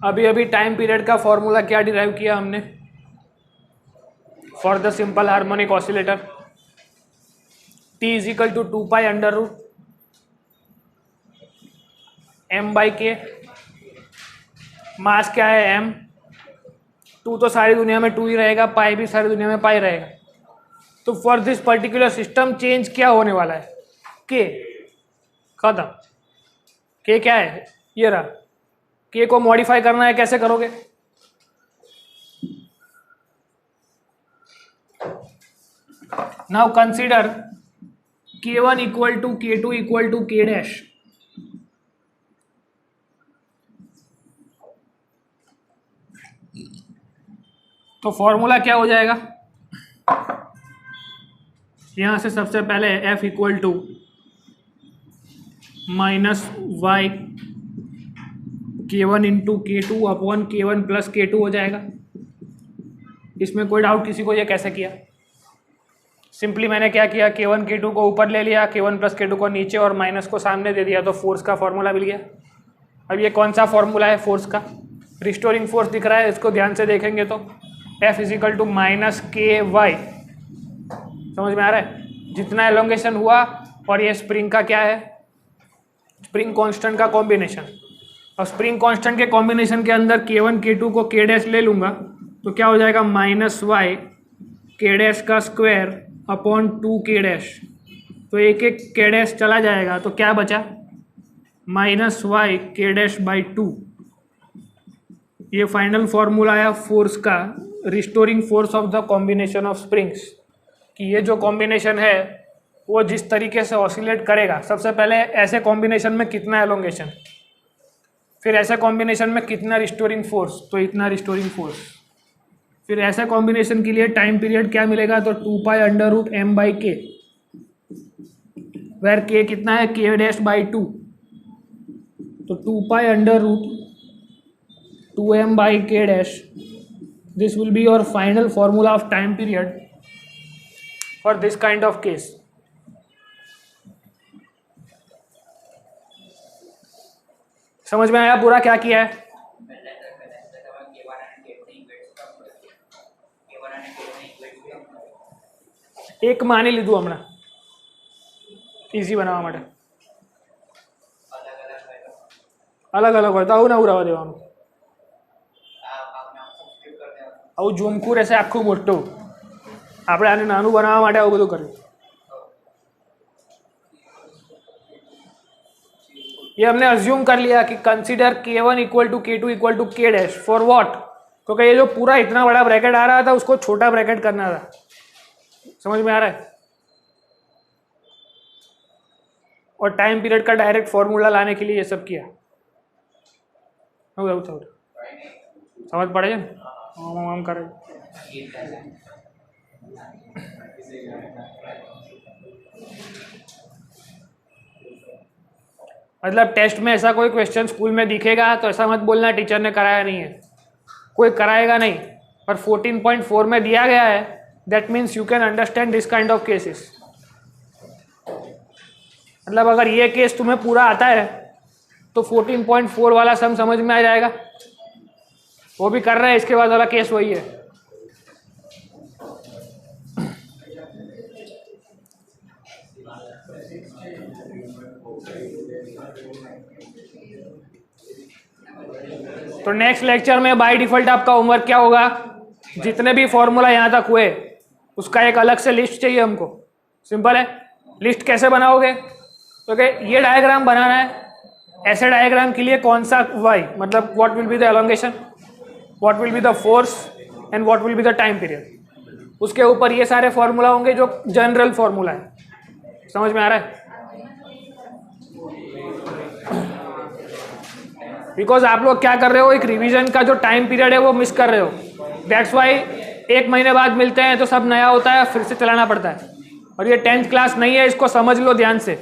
अभी अभी टाइम पीरियड का फॉर्मूला क्या डिराइव किया हमने for the simple harmonic oscillator. T is equal to 2 pi under root m by k. Mass क्या है m. 2 तो सारी दुनिया में 2 ही रहेगा, पाई भी सारी दुनिया में पाई रहेगा. तो for this particular system change क्या होने वाला है? k. खत्म. k क्या है? ये रहा. k को मॉडिफाई करना है, कैसे करोगे? Now consider k1 equal to k2 equal to k dash. तो फॉर्मूला क्या हो जाएगा? यहां से सबसे पहले f equal to minus y k1 into k2 upon k1 plus k2 हो जाएगा. इसमें कोई डाउट किसी को? ये कैसे किया? सिंपली मैंने क्या किया, k1 k2 को ऊपर ले लिया, k1 प्लस k2 को नीचे और माइनस को सामने दे दिया, तो फोर्स का फॉर्मूला मिल गया. अब ये कौन सा फॉर्मूला है फोर्स का? रिस्टोरिंग फोर्स दिख रहा है, इसको ध्यान से देखेंगे तो F is equal to minus के वाई. समझ में आ रहा है? जितना एलोंगेशन हुआ और ये स्प्रिंग का क्या है, स्प्रिंग कांस्टेंट का कॉम्बिनेशन. और स्प्रिंग कांस्टेंट के कॉम्बिनेशन के अंदर k1 k2 को k डैश ले लूँगा तो क्या हो जाएगा, माइनस वाई के डैश का स्क्वायर अपॉन 2 k डैश. तो एक एक k डैश चला जाएगा तो क्या बचा, माइनस वाई के डैश बाई 2. ये फाइनल फॉर्मूला आया फोर्स का, restoring force of the combination of springs. कि ये जो कॉम्बिनेशन है वो जिस तरीके से ऑसिलेट करेगा, सबसे पहले ऐसे कॉम्बिनेशन में कितना एलोंगेशन, फिर ऐसे कॉम्बिनेशन में कितना रिस्टोरिंग फोर्स, तो इतना रिस्टोरिंग फोर्स. फिर ऐसे कॉम्बिनेशन के लिए टाइम पीरियड क्या मिलेगा, तो 2 pi under root m by k, where k कितना है, k डैश बाई 2. तो 2 pi under root 2m by k dash. This will be your final formula of time period for this kind of case. समझ में आया पूरा क्या किया है? एक मानी लीधું હમણાં ઇઝી બનાવવા માટે. અલગ અલગ હોય તો આવું ના ઉરાવા દેવાનું. આવું ઝુમકું રહેશે આખું મોટું. આપણે આને નાનું બનાવવા માટે આવું બધું કર્યું. ये हमने अज्यूम कर लिया कि consider k1 equal to k2 equal to k dash for what, क्योंकि ये जो पूरा इतना बड़ा ब्रैकेट आ रहा था उसको छोटा ब्रैकेट करना था. समझ में आ रहा है? और टाइम पीरियड का डायरेक्ट फॉर्मूला लाने के लिए ये सब किया. समझ पड़े हम करे. मतलब टेस्ट में ऐसा कोई क्वेश्चन स्कूल में दिखेगा तो ऐसा मत बोलना टीचर ने कराया नहीं है. कोई कराएगा नहीं, पर 14.4 में दिया गया है, that means you can understand this kind of cases. मतलब अगर ये केस तुम्हें पूरा आता है तो 14.4 वाला सम समझ में आ जाएगा। वो भी कर रहा है, इसके बाद वाला केस वही है। तो नेक्स्ट लेक्चर में बाय डिफॉल्ट आपका होमवर्क क्या होगा, जितने भी फॉर्मूला यहाँ तक हुए उसका एक अलग से लिस्ट चाहिए हमको। सिंपल है। लिस्ट कैसे बनाओगे? ओके, ये डायग्राम बनाना है। ऐसे डायग्राम के लिए कौन सा वाई, मतलब what will be the elongation, what will be the force and what will be the time period. उसके ऊपर ये सारे फॉर्मूला होंगे जो जनरल फॉर्मूला है। समझ में आ रहा है? बिकॉज आप लोग क्या कर रहे हो, एक रिवीजन का जो टाइम पीरियड है वो मिस कर रहे हो। दैट्स वाई 1 महीने बाद मिलते हैं तो सब नया होता है, फिर से चलाना पड़ता है। और ये 10th क्लास नहीं है, इसको समझ लो ध्यान से।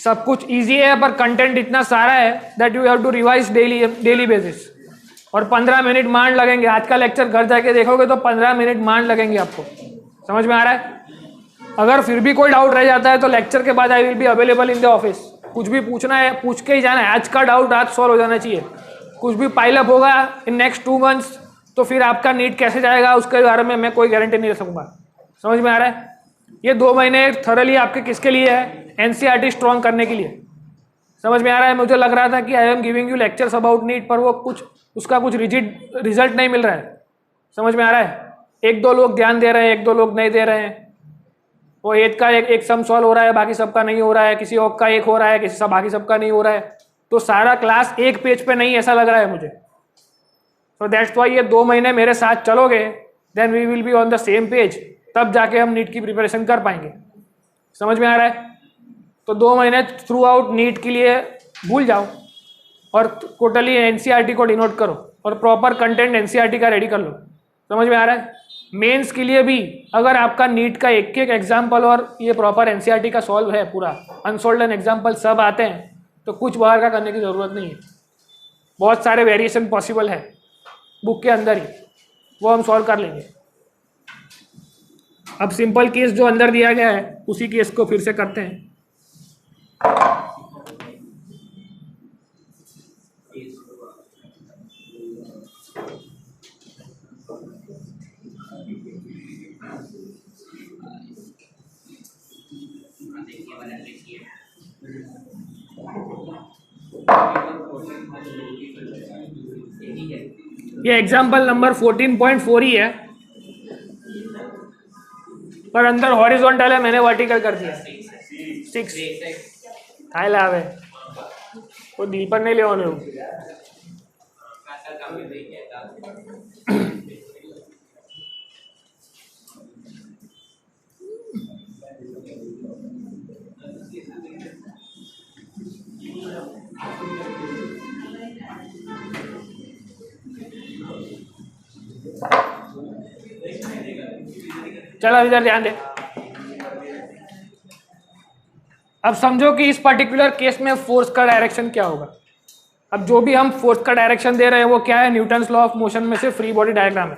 सब कुछ इजी है पर कंटेंट इतना सारा है that you have to revise daily basis. और 15 मिनट मान लगेंगे। आज का लेक्चर घर जाके देखोगे तो 15 मिनट मान लगेंगे आपको। समझ में आ रहा है? अगर फिर भी कोई डाउट रह जाता है तो लेक्चर के बाद I will be available in the office. कुछ भी पूछना है पूछ के ही जाना है। आज का डाउट आज सॉल्व हो जाना चाहिए। कुछ भी पाइलअप होगा इन नेक्स्ट 2 मंथ्स तो फिर आपका नीट कैसे जाएगा उसके बारे में मैं कोई गारंटी नहीं दे सकूंगा। समझ में आ रहा है? ये 2 महीने थरली आपके किसके लिए है? एनसीईआरटी स्ट्रॉन्ग करने के लिए। समझ में आ रहा है? मुझे लग रहा था कि I am giving you lectures about NEET, पर वो कुछ उसका कुछ रिजिड रिजल्ट नहीं मिल रहा है। समझ में आ रहा है? 1-2 लोग ध्यान दे रहे हैं, 1-2 लोग नहीं दे रहे हैं। वो एक का एक सम सॉल्व हो रहा है, बाकी सबका नहीं हो रहा है। किसी और का एक हो रहा है, किसी सब बाकी सबका नहीं हो रहा है। तो सारा क्लास एक पेज पे नहीं, ऐसा लग रहा है मुझे। सो दैट्स वाई ये 2 महीने मेरे साथ चलोगे, then we will be on the same page. तब जाके हम नीट की प्रिपरेशन कर पाएंगे। समझ में आ रहा है? तो 2 महीने थ्रू आउट नीट के लिए भूल जाओ और टोटली एनसीईआरटी को डिनोट करो और प्रॉपर कंटेंट एनसीईआरटी का रेडी कर लो। समझ में आ रहा है? मेंस के लिए भी अगर आपका नीट का एक एक एग्जाम्पल और ये प्रॉपर एनसीईआरटी का सॉल्व है, पूरा अनसोल्ड एंड एग्जाम्पल सब आते हैं, तो कुछ बाहर का करने की ज़रूरत नहीं है। बहुत सारे वेरिएशन पॉसिबल है बुक के अंदर ही, वो हम सॉल्व कर लेंगे। अब सिंपल केस जो अंदर दिया गया है उसी केस को फिर से करते हैं। ये एग्जाम्पल नंबर 14.4 ही है, पर अंदर हॉरिजॉन्टल है, मैंने वर्टिकल कर दिया। 6 काय लावे वो दिल पर नहीं ले चलो इधर ध्यान दे। अब समझो कि इस पर्टिकुलर केस में फोर्स का डायरेक्शन क्या होगा। अब जो भी हम फोर्स का डायरेक्शन दे रहे हैं वो क्या है? न्यूटन्स लॉ ऑफ मोशन में से फ्री बॉडी डायग्राम है।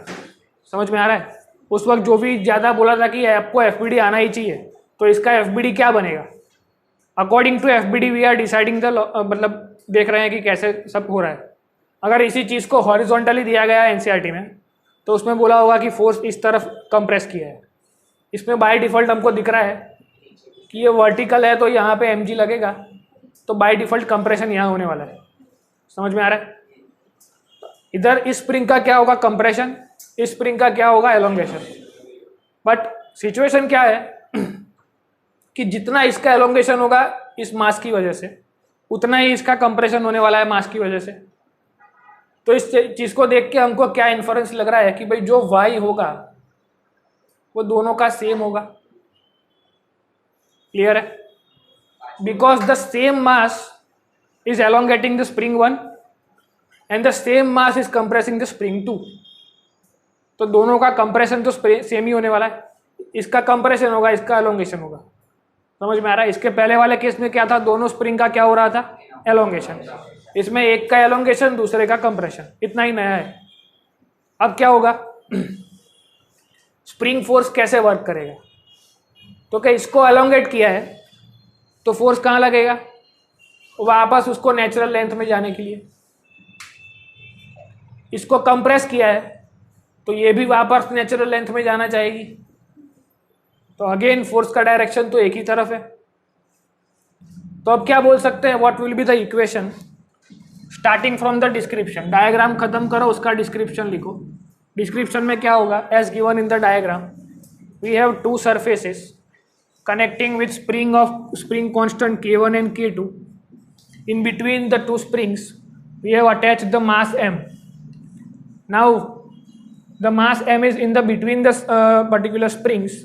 समझ में आ रहा है? उस वक्त जो भी ज़्यादा बोला था कि आपको एफबीडी आना ही चाहिए, तो इसका एफबीडी क्या बनेगा? According to FBD we are deciding the, मतलब देख रहे हैं कि कैसे सब हो रहा है। अगर इसी चीज़ को हॉरिजॉन्टली दिया गया है एनसीईआरटी में, तो उसमें बोला होगा कि फोर्स इस तरफ कंप्रेस किया है। इसमें बाय डिफ़ॉल्ट हमको दिख रहा है कि ये वर्टिकल है तो यहाँ पे mg लगेगा, तो बाय डिफ़ॉल्ट कंप्रेशन यहाँ होने वाला है। समझ में आ रहा है? इधर इस स्प्रिंग का क्या होगा? कंप्रेशन। इस स्प्रिंग का क्या होगा? एलोंगेशन। बट सिचुएशन क्या है कि जितना इसका एलोंगेशन होगा इस मास की वजह से, उतना ही इसका कंप्रेशन होने वाला है मास की वजह से। तो इस चीज़ को देख के हमको क्या इन्फरेंस लग रहा है कि भाई जो y होगा वो दोनों का सेम होगा। क्लियर है? Because the same mass is elongating the spring 1 and the same mass is compressing the spring 2। तो दोनों का कंप्रेशन तो सेम ही होने वाला है। इसका कंप्रेशन होगा, इसका एलोंगेशन होगा। समझ में आ रहा है? इसके पहले वाले केस में क्या था? दोनों स्प्रिंग का क्या हो रहा था? एलोंगेशन। इसमें एक का एलोंगेशन, दूसरे का कंप्रेशन। इतना ही नया है। अब क्या होगा, स्प्रिंग फोर्स कैसे वर्क करेगा, तो क्या इसको एलोंगेट किया है तो फोर्स कहाँ लगेगा, वापस उसको नेचुरल लेंथ में जाने के लिए। इसको कंप्रेस किया है तो ये भी वापस नेचुरल लेंथ में जाना चाहेगी, तो अगेन फोर्स का डायरेक्शन तो एक ही तरफ है। तो अब क्या बोल सकते हैं, what will be the equation starting from the description. Diagram खत्म करो, उसका डिस्क्रिप्शन लिखो। डिस्क्रिप्शन में क्या होगा, as given in the diagram we have two surfaces connecting with spring constant K1 and K2. In between the two springs we have attached the mass M. Now the mass M is in the between the particular springs,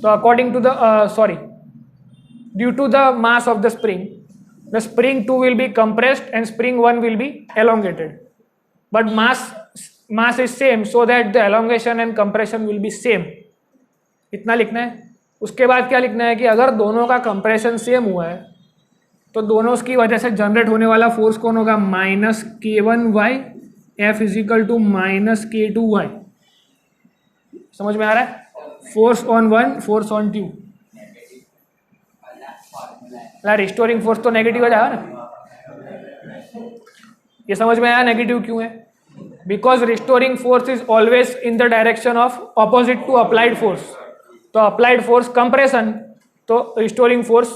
so according to the due to the mass of the spring 2 will be compressed and spring 1 will be elongated, but mass is same, so that the elongation and compression will be same. इतना लिखना है। उसके बाद क्या लिखना है कि अगर दोनों का कंप्रेशन सेम हुआ है तो दोनों की वजह से जनरेट होने वाला फोर्स कौन होगा, -K1y F is equal to -K2y। समझ में आ रहा है, force on one, force on two. Restoring force तो नेगेटिव हो जाएगा ना, ये समझ में आया नेगेटिव क्यों है, because restoring force is always in the direction of opposite to applied force. तो अप्लाइड फोर्स कंप्रेशन, तो रिस्टोरिंग फोर्स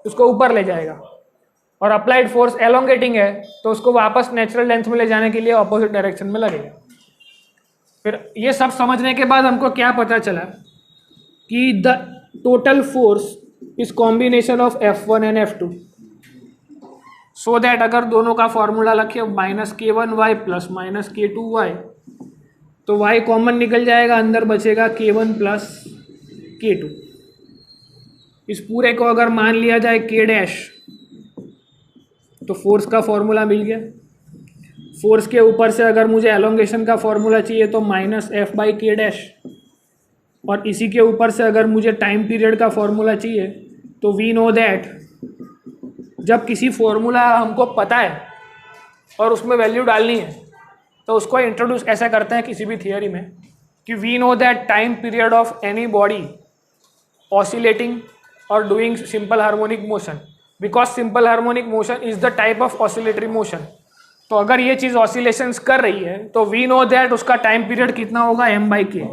उसको ऊपर ले जाएगा, और अप्लाइड फोर्स एलोंगेटिंग है तो उसको वापस नेचुरल लेंथ में ले जाने के लिए ऑपोजिट डायरेक्शन में लगेगा। फिर ये सब समझने के बाद हमको क्या पता चला कि the total force is combination of F1 and F2, so that अगर दोनों का फॉर्मूला रखे -K1y प्लस -K2y, तो y कॉमन निकल जाएगा, अंदर बचेगा K1 प्लस K2। इस पूरे को अगर मान लिया जाए K डैश, तो फोर्स का फॉर्मूला मिल गया। फोर्स के ऊपर से अगर मुझे एलोंगेशन का फॉर्मूला चाहिए तो -F/K डैश, और इसी के ऊपर से अगर मुझे टाइम पीरियड का फॉर्मूला चाहिए तो वी नो दैट जब किसी फॉर्मूला हमको पता है और उसमें वैल्यू डालनी है तो उसको इंट्रोड्यूस ऐसा करते हैं किसी भी थियरी में कि we know that time period of any body oscillating or doing simple harmonic motion, because simple harmonic motion is the type of oscillatory motion। तो अगर ये चीज ऑसिलेशंस कर रही है तो वी नो दैट उसका टाइम पीरियड कितना होगा, m/k।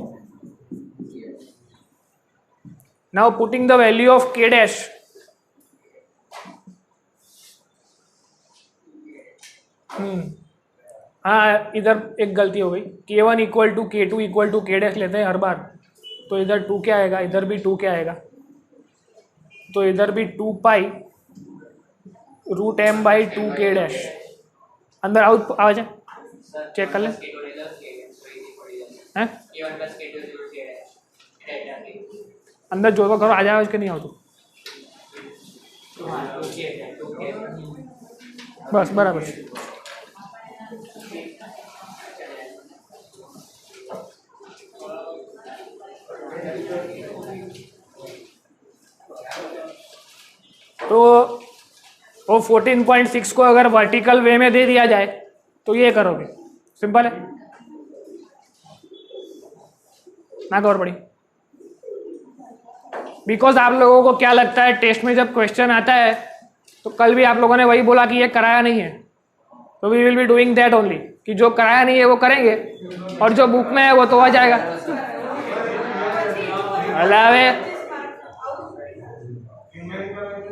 Now putting the value of k dash, हाँ इधर एक गलती हो गई, K1 equal to K2 equal to k dash लेते हैं हर बार, तो इधर 2 क्या आएगा, इधर भी 2 क्या आएगा, तो इधर भी 2 पाई √m/2 k डैश। अंदर आउट आ जाए, चेक कर ले हैं, अंदर जो करो आ जाओ, इसके नहीं आओ तो बस बराबर। तो वो 14.6 को अगर वर्टिकल वे में दे दिया जाए तो ये करोगे, सिंपल है ना, गौर पड़ी। बिकॉज आप लोगों को क्या लगता है, टेस्ट में जब क्वेश्चन आता है तो कल भी आप लोगों ने वही बोला कि ये कराया नहीं है, तो we will be doing that only, कि जो कराया नहीं है वो करेंगे और जो बुक में है वो तो आ जाएगा। अलावे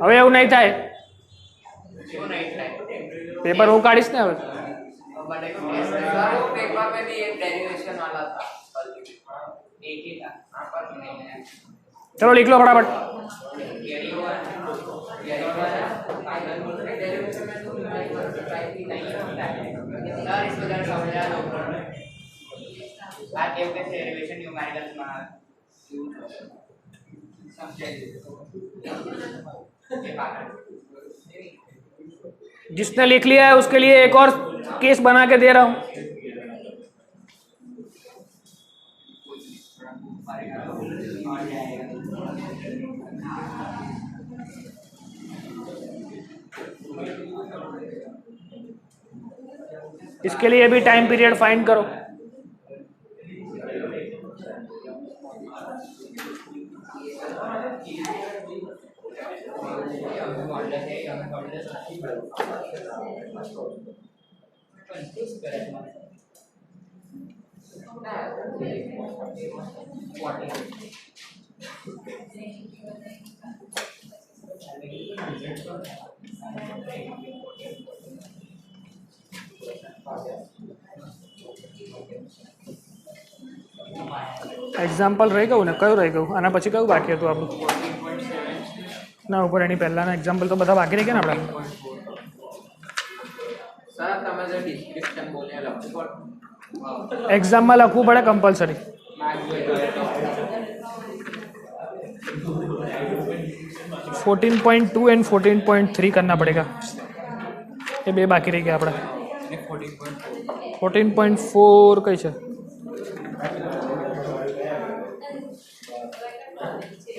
હવે એવું નહીં થાય, પેપર હું કાઢીશ ને હવે। पेपर में भी एक डेरिवेशन वाला था, एक ही था, पर नहीं है। चलो लिख लो फटाफट। जिसने लिख लिया है उसके लिए एक और केस बना के दे रहा हूं। इसके लिए भी टाइम पीरियड फाइंड करो। એક્ઝામ્પલ રહી ગયું ને, કયું રહી ગયું? આના પછી કયું બાકી હતું આપણું? ના ઉપર એની પહેલાંના એક્ઝામ્પલ તો બધા બાકી રહી ગયા ને આપણે. સર તમે જે ડિસ્ક્રિપ્શન બોલ્યા લખો એક્ઝામમાં લખવું પડે કમ્પલસરી. 14.2 एंड 14.3 करना पड़ेगा. ये बे बाकी रह गया अपना. 14.4 कई है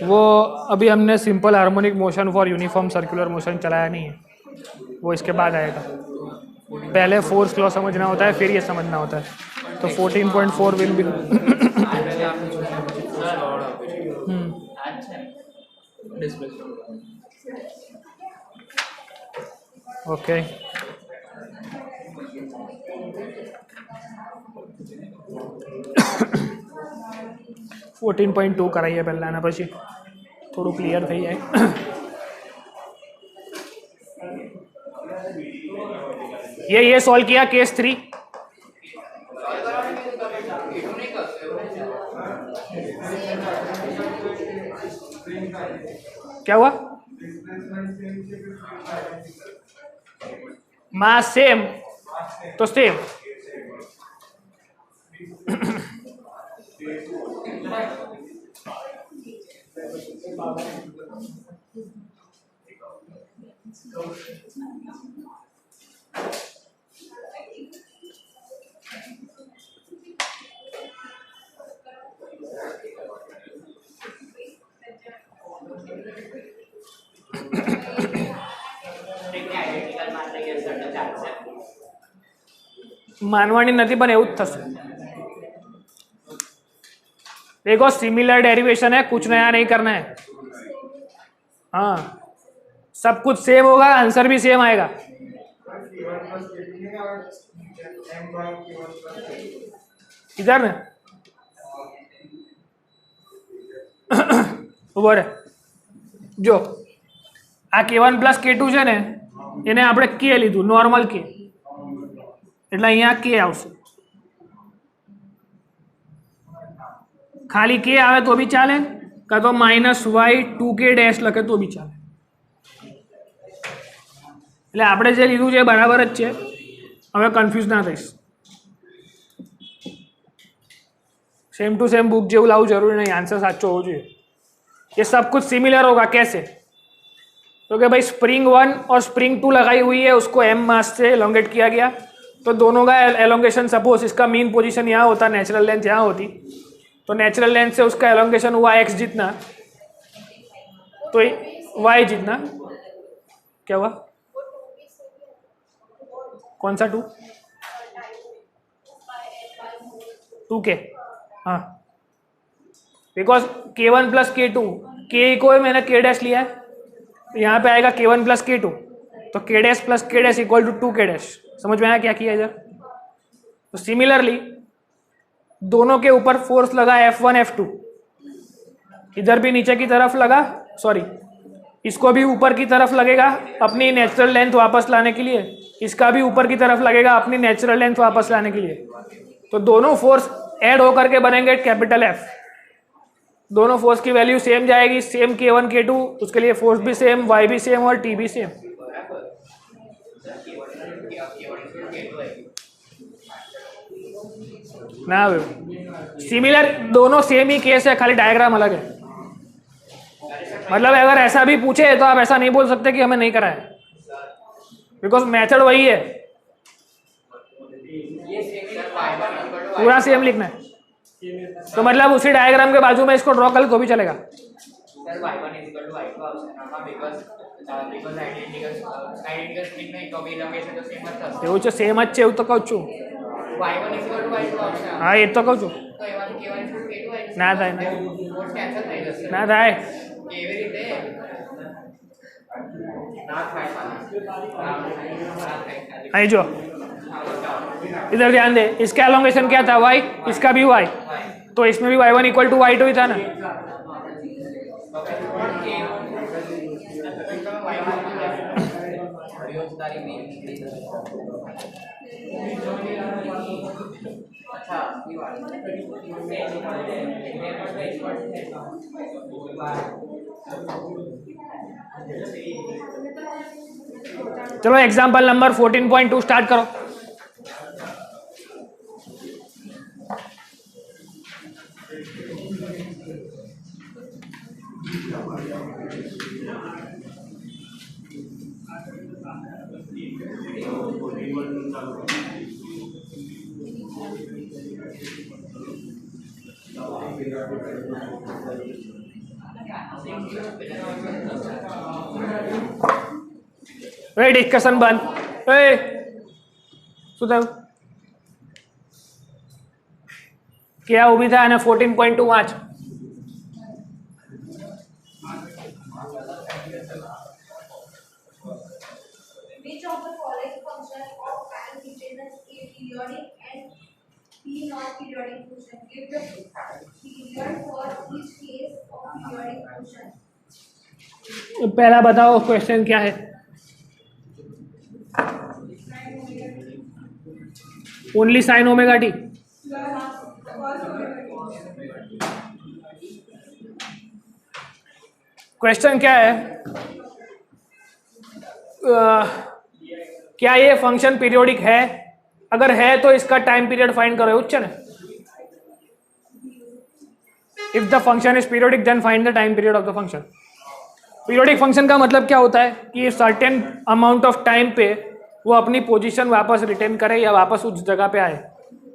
वो अभी हमने simple harmonic motion for uniform circular motion चलाया नहीं है, वो इसके बाद आएगा. पहले फोर्स लॉ समझना होता है फिर ये समझना होता है. तो 14.4 will be okay. Fourteen point 2 कराइए पहला ना પછી થોડું ક્લિયર થઈ જાય. ये सॉल्व किया केस 3. क्या हुआ? मास सेम तो सेम. मानवानी नहीं पण एवं ज थशे. देखो सिमिलर डेरिवेशन है, कुछ नया नहीं करना है. हाँ सब कुछ सेम होगा, आंसर भी सेम आएगा. इधर ने उभो रे जो आ K1 + K2 છે ને એને આપણે K લીધું, નોર્મલ K, એટલે અહીંયા K આવશે. ખાલી K આવે તો બી ચાલે, કાં તો -y2k' લખે તો બી ચાલે. એટલે આપણે જે લીધું છે બરાબર જ છે. હવે કન્ફ્યુઝ ના થઈશ. सेम टू सेम बुक जेव लाવું जरूरी नहीं, आंसर साचो हो જોઈએ. ये सब कुछ सिमिलर होगा. कैसे? तो कि भाई स्प्रिंग 1 और स्प्रिंग 2 लगाई हुई है, उसको m मास से एलोंगेट किया गया, तो दोनों का एलोंगेशन सपोज इसका मीन पोजीशन यहाँ होता, नेचुरल लेंथ यहाँ होती, तो नेचुरल लेंथ से उसका एलोंगेशन हुआ x जितना, तो y जितना. क्या हुआ? कौन सा 2? 2k. हाँ बिकॉज K1 + K2, K को मैंने K' लिया है, यहाँ पे आएगा K1 + K2, तो K' + K' = 2k'. समझ में आया क्या किया इधर? तो सिमिलरली दोनों के ऊपर फोर्स लगा F1 F2, इधर भी नीचे की तरफ लगा, सॉरी इसको भी ऊपर की तरफ लगेगा अपनी नेचुरल लेंथ वापस लाने के लिए, इसका भी ऊपर की तरफ लगेगा अपनी नेचुरल लेंथ वापस लाने के लिए. तो दोनों फोर्स ऐड होकर के बनेंगे कैपिटल F. दोनों फोर्स की वैल्यू सेम जाएगी, सेम K1 K2, उसके लिए फोर्स भी सेम, y भी सेम और t भी सेम. ना सिमिलर दोनों सेम ही केस है, खाली डायग्राम अलग है. मतलब अगर ऐसा भी पूछे तो आप ऐसा नहीं बोल सकते कि हमें नहीं करा है, बिकॉज मेथड वही है, पूरा सेम लिखना है. तो मतलब उसी डायग्राम के बाजू में इसको ड्रॉ कर तो भी चलेगा. એવું છે, સેમ જ છે એવું તો કહું છું. હા એ તો કહું છું. ના થાય, ના થાય. आई जो इधर ध्यान दे, इसका एलोंगेशन क्या था y, इसका भी y, तो इसमें भी y1 इक्वल टू y2 ही था ना। चलो एग्जांपल नंबर 14.2 स्टार्ट करो। डिस्कशन बंद। सुधर क्या उभी था ना 14.2 आज। Which of the following function of time represents a periodic and p non-periodic function? Give the period for each case of periodic function. पहला बताओ क्वेश्चन क्या है। Only sign omega T. Question क्या है, क्या ये फंक्शन पीरियोडिक है, अगर है तो इसका टाइम पीरियड फाइंड करो। उच्च ना, if the function is periodic then find the time period of the function. Periodic function का मतलब क्या होता है कि सर्टेन अमाउंट ऑफ टाइम पे वो अपनी पोजीशन वापस रिटेन करे या वापस उस जगह पे आए।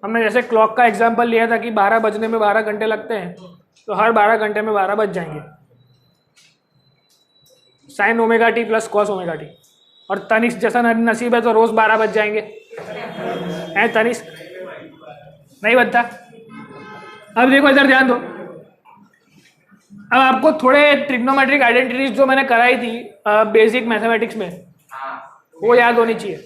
हमने जैसे क्लॉक का एग्जांपल लिया था कि 12 बजने में 12 घंटे लगते हैं, तो हर 12 घंटे में 12 बज जाएंगे। Sign omega T plus cos omega t. और तनिष्क जैसा नसीब है तो रोज 12 बज जाएंगे, है तनिष्क? नहीं बजता। अब देखो इधर ध्यान दो, अब आपको थोड़े ट्रिग्नोमेट्रिक आइडेंटिटीज जो मैंने कराई थी बेसिक मैथमेटिक्स में, वो याद होनी चाहिए।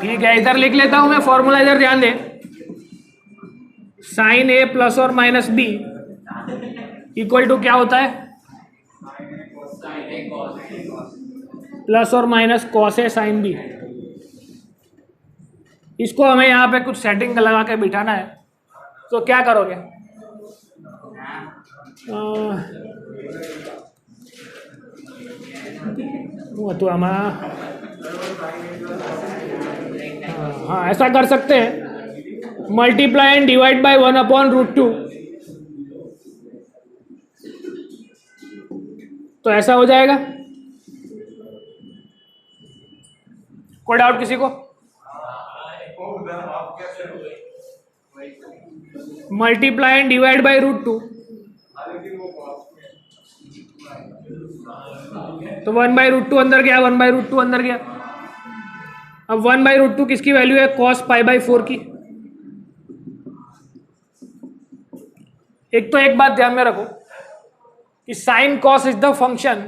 ठीक है, इधर लिख लेता हूं मैं फॉर्मूला, इधर ध्यान दे। साइन ए प्लस और माइनस बी इक्वल टू क्या होता है, प्लस और minus cos A sine B. इसको हमें यहाँ पे कुछ सेटिंग लगा के बिठाना है, तो क्या करोगे? वो तो हम हाँ ऐसा कर सकते हैं, मल्टीप्लाई एंड डिवाइड बाय 1/√2। तो ऐसा हो जाएगा। कोई डाउट किसी को? मल्टीप्लाई एंड डिवाइड बाय √2, तो 1/√2 अंदर गया, 1/√2 अंदर गया। अब 1/√2 किसकी वैल्यू है? cos π/4 की। एक तो एक बात ध्यान में रखो कि sine cos is the function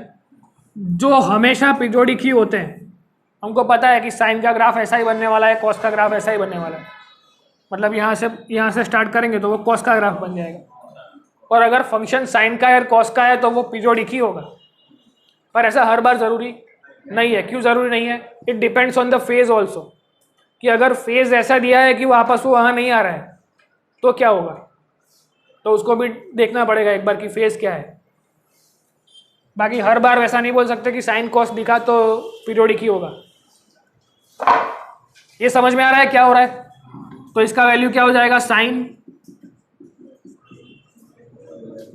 जो हमेशा पीरियोडिक ही होते हैं। हमको पता है कि साइन का ग्राफ ऐसा ही बनने वाला है, कॉस का ग्राफ ऐसा ही बनने वाला है। मतलब यहाँ से स्टार्ट करेंगे तो वो कॉस का ग्राफ बन जाएगा। और अगर फंक्शन साइन का या कॉस का है तो वो पीरियोडिक ही होगा। पर ऐसा हर बार ज़रूरी नहीं है। क्यों ज़रूरी नहीं है? It depends on the phase also, कि अगर फेज ऐसा दिया है कि वापस वो वहाँ नहीं आ रहा है तो क्या होगा, तो उसको भी देखना पड़ेगा एक बार कि फेज क्या है। बाकी हर बार वैसा नहीं बोल सकते कि साइन कॉस दिखा तो पीरियोडिक ही होगा। ये समझ में आ रहा है क्या हो रहा है? तो इसका वैल्यू क्या हो जाएगा? साइन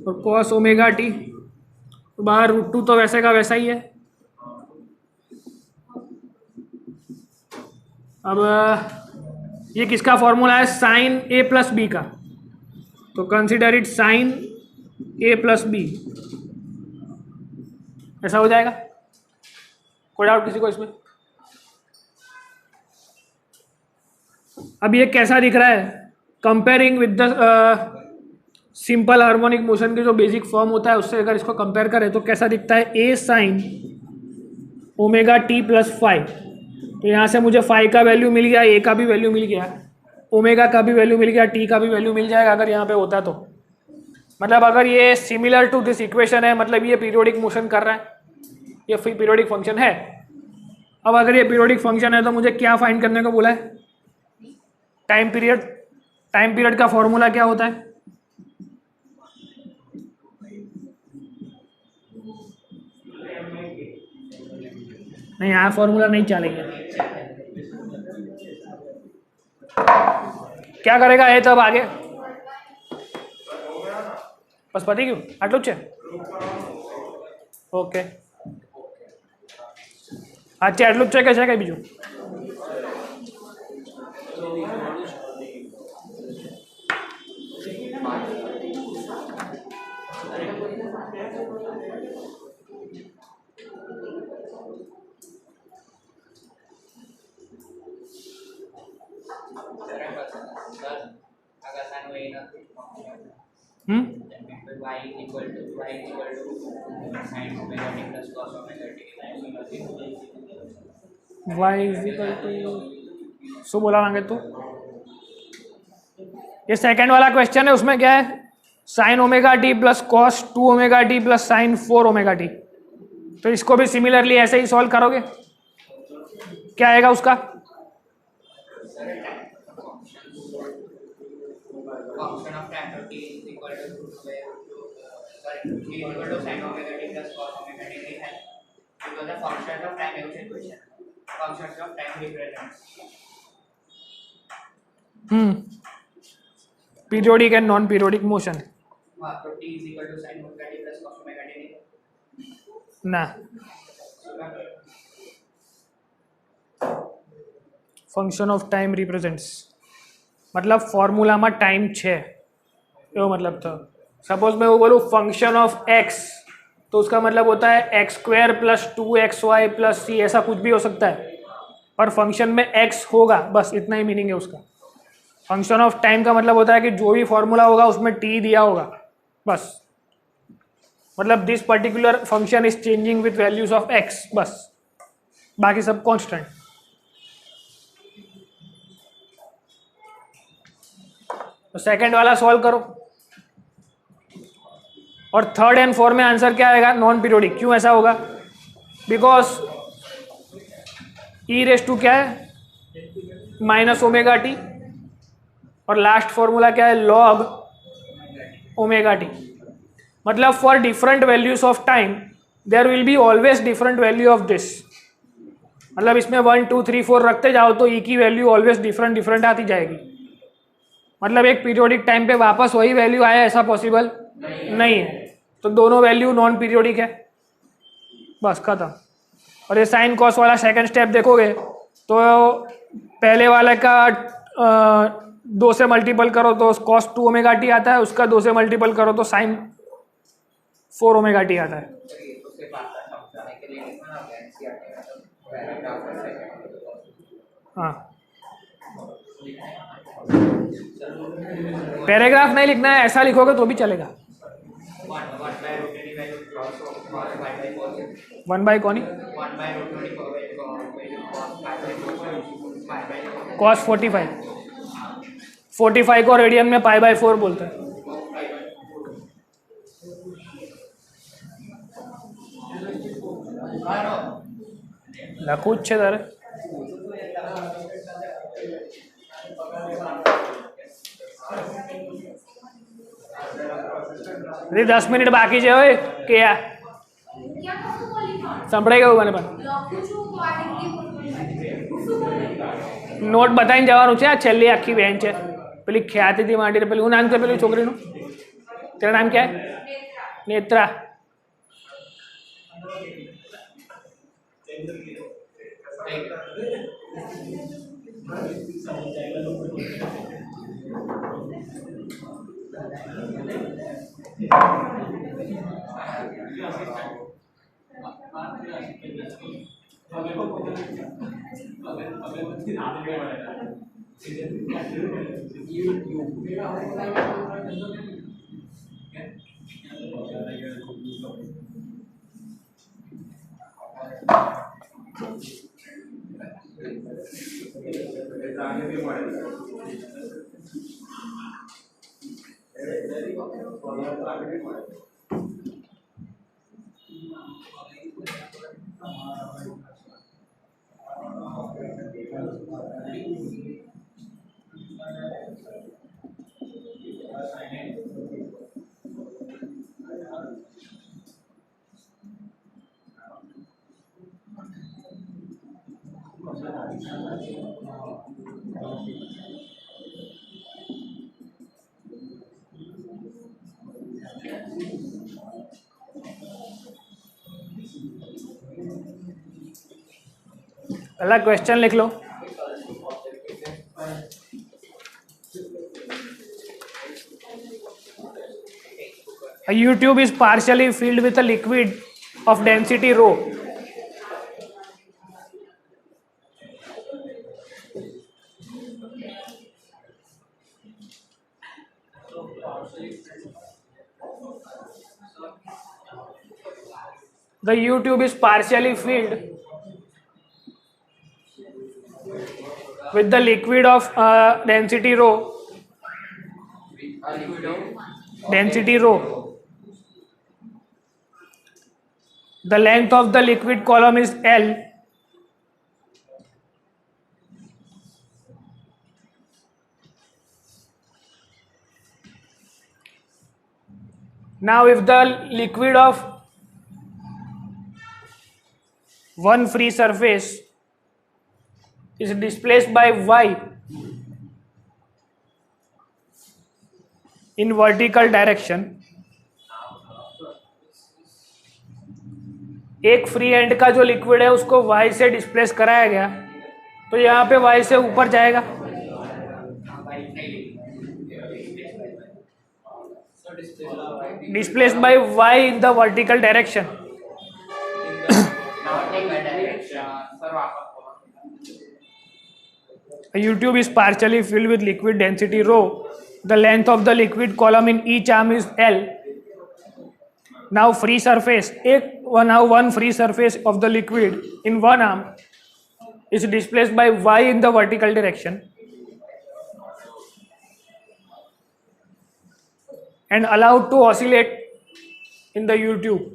और कॉस ओमेगा टी, बाहर √2 तो वैसे का वैसा ही है। अब ये किसका फॉर्मूला है? साइन ए प्लस बी का। तो consider it sine a plus b, ऐसा हो जाएगा। कोई डाउट किसी को इसमें? अब ये कैसा दिख रहा है? Comparing with the simple harmonic motion की जो बेसिक फॉर्म होता है उससे अगर इसको कंपेयर करें तो कैसा दिखता है, A sine omega T plus five. तो यहाँ से मुझे फाइव का वैल्यू मिल गया, ए का भी वैल्यू मिल गया, ओमेगा का भी वैल्यू मिल गया, टी का भी वैल्यू मिल जाएगा अगर यहाँ पे होता तो। मतलब अगर ये सिमिलर टू दिस इक्वेशन है, मतलब ये पीरियोडिक मोशन कर रहा है, ये पीरियोडिक फंक्शन है। अब अगर ये पीरियोडिक फंक्शन है तो मुझे क्या फाइंड करने को बोला है, टाइम पीरियड। टाइम पीरियड का फॉर्मूला क्या होता है, नहीं यहाँ फॉर्मूला नहीं चलेगा। क्या करेगा ये तब आगे, बस पति क्यों आटलू છે ओके अच्छा આટલું જ છે કે છે કઈ બીજું? y equal to sin omega t plus cos omega t y is equal to શું बोला मांगे तू? ये सेकंड वाला क्वेश्चन है, उसमें क्या है, sign omega T plus cos 2 omega T plus sign 4 omega T. तो इसको भी सिमिलरली ऐसे ही सॉल्व करोगे, क्या आएगा उसका, function of tan of t is equal to t equal to sin omega t plus cos omega t है, because the function of time equation, functions of time represents periodic and non periodic motion. हाँ, तो t is equal to sin omega t plus cos omega t ना, function of time રિપ્રેઝેન્ટ્સ, मतलब ફોર્મ્યુલામાં time છે એવો मतलब था। Suppose मैं वो बोलूँ फंक्शन ऑफ एक्स, तो उसका मतलब होता है x square plus 2xy plus C, ऐसा कुछ भी हो सकता है, और फंक्शन में एक्स होगा, बस इतना ही मीनिंग है उसका। फंक्शन ऑफ टाइम का मतलब होता है कि जो भी फॉर्मूला होगा उसमें टी दिया होगा, बस मतलब this particular function is changing with values of x, बस बाकी सब कांस्टेंट। तो सेकंड वाला सॉल्व करो, और थर्ड एंड फोर में आंसर क्या आएगा, नॉन पीरियोडिक। क्यों ऐसा होगा, बिकॉज ई रेस टू क्या है, माइनस ओमेगा टी, और लास्ट फॉर्मूला क्या है, लॉग ओमेगा टी। मतलब for different values of time there will be always different value of this. मतलब इसमें 1 2 3 4 रखते जाओ तो ई की वैल्यू ऑलवेज डिफरेंट डिफरेंट आती जाएगी। मतलब एक पीरियोडिक टाइम पे वापस वही वैल्यू आए ऐसा पॉसिबल नहीं है, तो दोनों वैल्यू नॉन पीरियोडिक है, बस खत्म। और ये साइन कॉस वाला सेकंड स्टेप देखोगे तो पहले वाले का 2 से मल्टीपल करो तो कॉस 2 ओमेगा टी आता है, उसका 2 से मल्टीपल करो तो साइन 4 ओमेगा टी आता है। हाँ, पैराग्राफ नहीं लिखना है, ऐसा लिखोगे तो भी चलेगा। 1 बाई कौन, कॉस 45 को रेडियन में पाई बाई 4 बोलते हैं। लखू છે તારે, 10 મિનિટ બાકી છે હોય કે સંભળાઈ ગયું મને, પણ નોટ બતાવીને જવાનું છે। આ છેલ્લી આખી બેન છે પેલી ખ્યાતિથી માંડીને, પેલું નામ છે પેલી છોકરીનું, તેનું નામ क्या है, नेत्रा। पहला क्वेश्चन लिख लो. A U-tube is partially filled with a liquid of density rho. The U-tube is partially filled with the liquid of density rho. Density rho. The length of the liquid column is L. Now if the liquid of one free surface is displaced by y in vertical direction, एक free and का जो liquid है उसको y से displace कराया गया, तो यहाँ पे y से ऊपर जाएगा. Displaced by y in the vertical direction. A U-tube is partially filled with liquid density rho. The length of the liquid column in each arm is L. Now free surface, now one free surface of the liquid in one arm is displaced by y in the vertical direction and allowed to oscillate in the U-tube.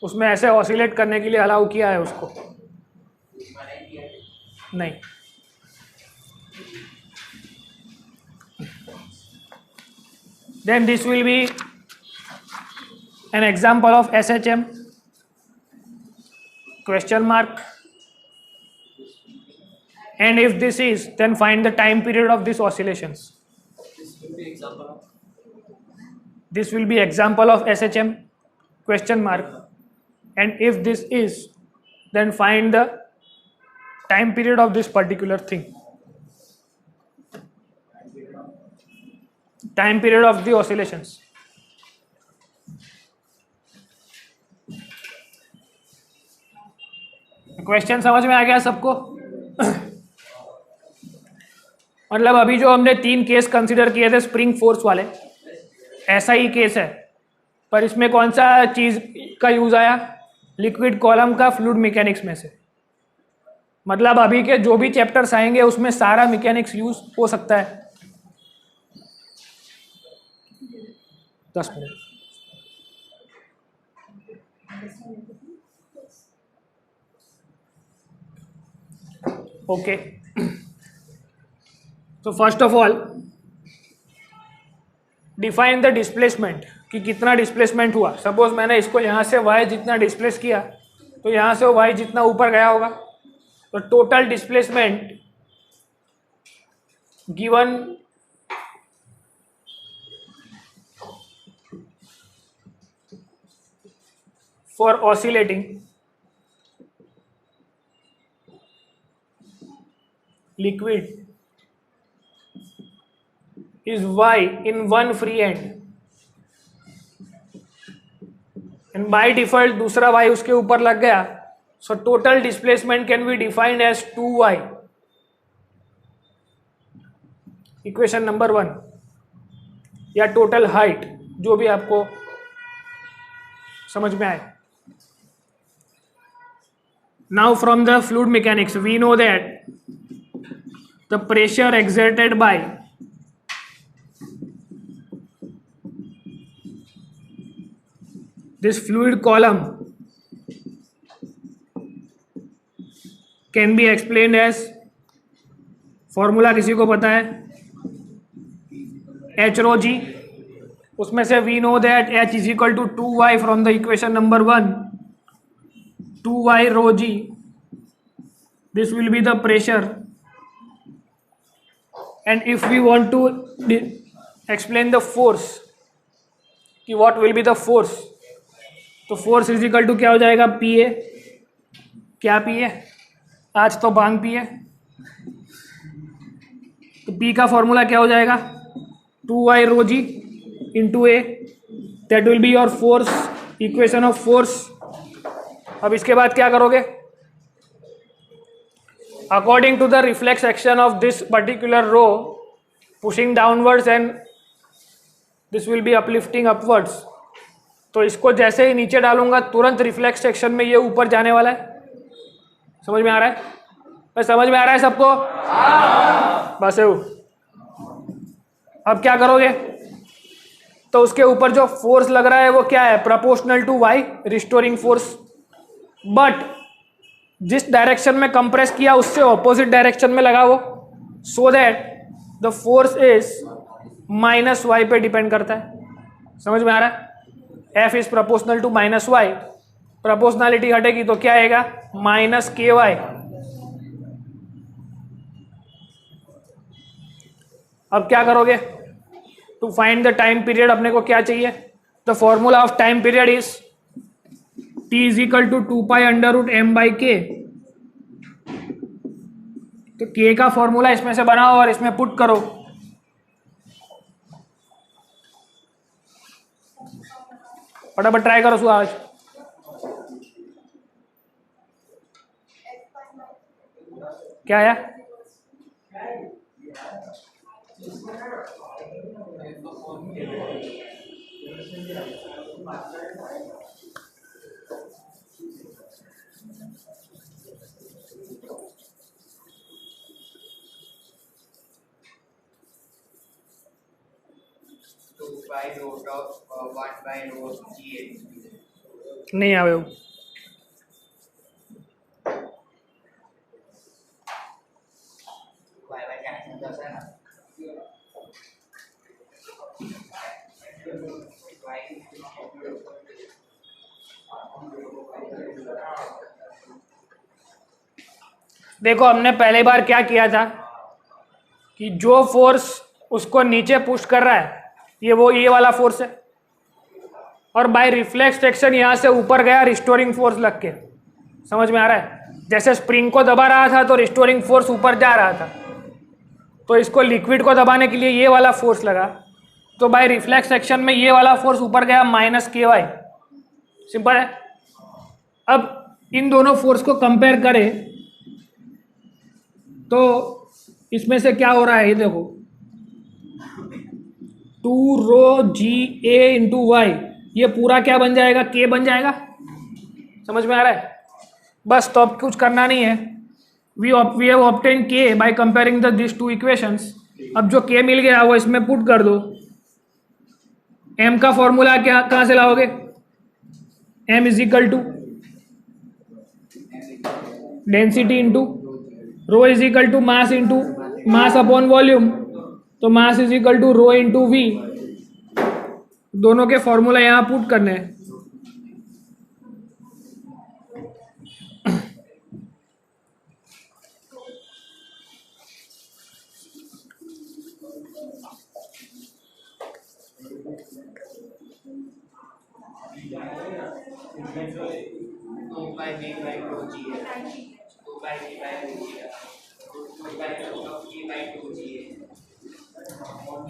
उसमें ऐसे oscillate करने के लिए allow किया है उसको, नहीं. Then this will be an example of SHM, question mark, and if this is, then find the time period of these oscillations. This will be example of SHM, question mark, and if this is, then find the time period of this particular thing. Time period of the oscillations. Question समझ में आ गया सबको? मतलब अभी जो हमने 3 case consider किए थे स्प्रिंग फोर्स वाले, ऐसा ही केस है, पर इसमें कौन सा चीज का यूज आया? लिक्विड कॉलम का फ्लूइड मैकेनिक्स में से. मतलब अभी के जो भी चैप्टर्स आएंगे उसमें सारा मैकेनिक्स यूज हो सकता है. 10 मिनट. ओके, तो first of all define the displacement, कि कितना डिस्प्लेसमेंट हुआ. सपोज मैंने इसको यहाँ से y जितना डिस्प्लेस किया, तो यहाँ से y जितना ऊपर गया होगा, तो total displacement given for oscillating liquid is y in one free end, and by default दूसरा y उसके ऊपर लग गया, so total displacement can be defined as 2y. Equation number 1 या टोटल हाइट, जो भी आपको समझ में आए. Now from the fluid mechanics we know that the pressure exerted by this fluid column can be explained as, formula किसी को पता है, H rho G. उसमें से we know that H is equal to 2y from the equation number 1, 2y rho G. This will be the pressure, and if we want to explain the force कि what will be the force, तो force is equal to क्या हो जाएगा, PA. क्या PA? आज तो भांग पिए, तो P का फॉर्मूला क्या हो जाएगा, 2y rho G into A. That will be your force, equation of force. अब इसके बाद क्या करोगे, according to the reflex action of this particular row pushing downwards and this will be uplifting upwards. तो इसको जैसे ही नीचे डालूंगा तुरंत रिफ्लेक्स सेक्शन में ये ऊपर जाने वाला है. समझ में आ रहा है? भाई समझ में आ रहा है सबको? बस है. अब क्या करोगे, तो उसके ऊपर जो फोर्स लग रहा है वो क्या है, proportional to y, restoring force. But जिस डायरेक्शन में कंप्रेस किया उससे ऑपोजिट डायरेक्शन में लगा वो, so that the force is minus y पे डिपेंड करता है. समझ में आ रहा है? F is proportional to minus y. Proportionality हटेगी तो क्या आएगा, माइनस के वाई. अब क्या करोगे, to find the time period अपने को क्या चाहिए, the formula of time period is T is equal to 2 pi under root m by k. तो K का फॉर्मूला इसमें से बनाओ और इसमें पुट करो. फटाफट ट्राई करो सुहास. क्या आया, by root of 1 by root GA. नहीं आवे वो. y cancel करता है ना, देखो हमने पहले बार क्या किया था कि जो फोर्स उसको नीचे पुश कर रहा है ये वाला फोर्स है, और बाय रिफ्लेक्स एक्शन यहाँ से ऊपर गया रिस्टोरिंग फोर्स लग के. समझ में आ रहा है? जैसे स्प्रिंग को दबा रहा था तो रिस्टोरिंग फोर्स ऊपर जा रहा था, तो इसको लिक्विड को दबाने के लिए ये वाला फोर्स लगा, तो बाय रिफ्लेक्स एक्शन में ये वाला फोर्स ऊपर गया माइनस के वाई. सिंपल है. अब इन दोनों फोर्स को कंपेयर करें तो इसमें से क्या हो रहा है, ये देखो 2 रो जी ए इंटू वाई, ये पूरा क्या बन जाएगा, के बन जाएगा. समझ में आ रहा है? बस तो अब कुछ करना नहीं है. वी हैव ऑब्टेन के by comparing the this two equations. अब जो के मिल गया वो इसमें पुट कर दो. एम का फॉर्मूला क्या कहाँ से लाओगे, m is equal to density into rho is equal to mass into mass upon volume. तो mass is equal to rho into v. दोनों के फॉर्मूला यहाँ पुट करने हैं.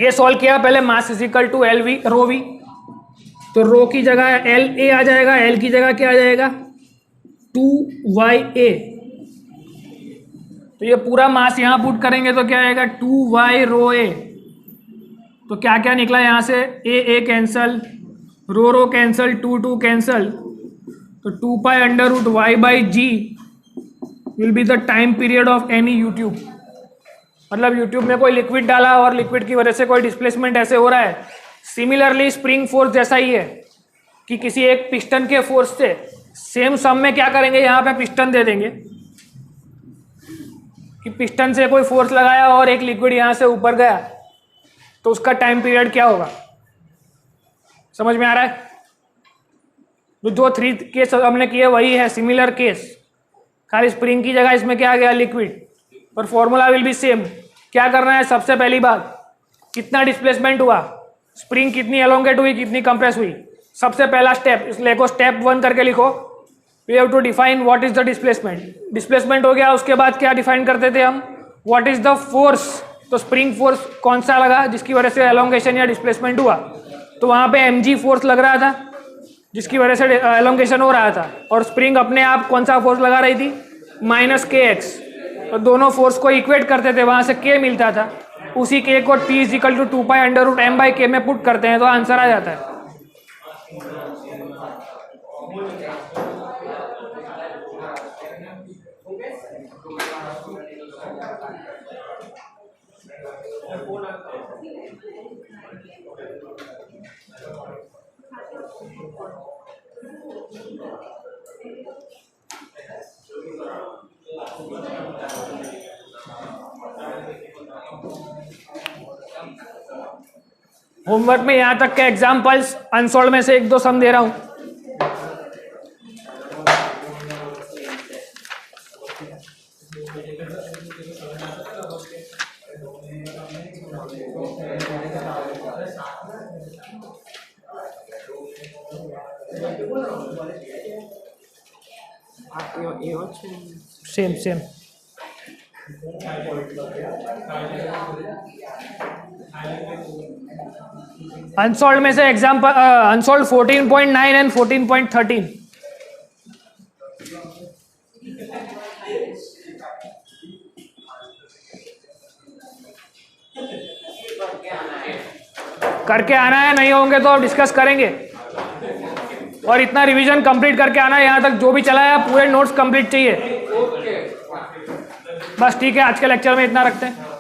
ये सॉल्व किया पहले, mass is equal to l v rho v. तो रो की जगह एल ए आ जाएगा, एल की जगह क्या आ जाएगा 2 वाई ए. तो ये पूरा मास यहाँ पुट करेंगे तो क्या आएगा 2y रो ए। तो क्या क्या निकला यहाँ से, a cancel, rho cancel, 2 cancel, तो 2 pi under root y by g will be the time period of any U tube. मतलब यूट्यूब में कोई लिक्विड डाला और लिक्विड की वजह से कोई डिस्प्लेसमेंट ऐसे हो रहा है। सिमिलरली स्प्रिंग फोर्स जैसा ही है कि किसी एक पिस्टन के फोर्स से सेम सम में क्या करेंगे, यहाँ पे पिस्टन दे देंगे कि पिस्टन से कोई फोर्स लगाया और एक लिक्विड यहाँ से ऊपर गया, तो उसका टाइम पीरियड क्या होगा। समझ में आ रहा है? तो जो 3 केस हमने किए वही है सिमिलर केस, खाली स्प्रिंग की जगह इसमें क्या आ गया लिक्विड, पर फॉर्मूला विल बी सेम। क्या करना है, सबसे पहली बात कितना डिस्प्लेसमेंट हुआ, स्प्रिंग कितनी एलोंगेट हुई, कितनी कंप्रेस हुई। सबसे पहला स्टेप, इसलिए को स्टेप 1 करके लिखो, we have to define what is the displacement. Displacement हो गया, उसके बाद क्या डिफाइन करते थे हम, व्हाट इज द फोर्स। तो स्प्रिंग फोर्स कौन सा लगा जिसकी वजह से एलोंगेशन या डिस्प्लेसमेंट हुआ, तो वहाँ पे mg फोर्स लग रहा था जिसकी वजह से एलोंगेशन हो रहा था, और स्प्रिंग अपने आप कौन सा फोर्स लगा रही थी, -kx। तो दोनों फोर्स को इक्वेट करते थे, वहाँ से k मिलता था, उसी k को T = 2 pi under root m by k में पुट करते हैं तो आंसर आ जाता है। होमवर्क में यहाँ तक के एग्जाम्पल्स अनसोल्ड में से 1-2 सम दे रहा हूँ। सेम अनसोल्ड में से एग्जाम्पल अनसोल्ड 14.9 एंड 14.13। करके आना है, नहीं होंगे तो डिस्कस करेंगे। और इतना रिवीजन कंप्लीट करके आना है, यहाँ तक जो भी चला है पूरे नोट्स कंप्लीट चाहिए। बस ठीक है, आज के लेक्चर में इतना रखते हैं।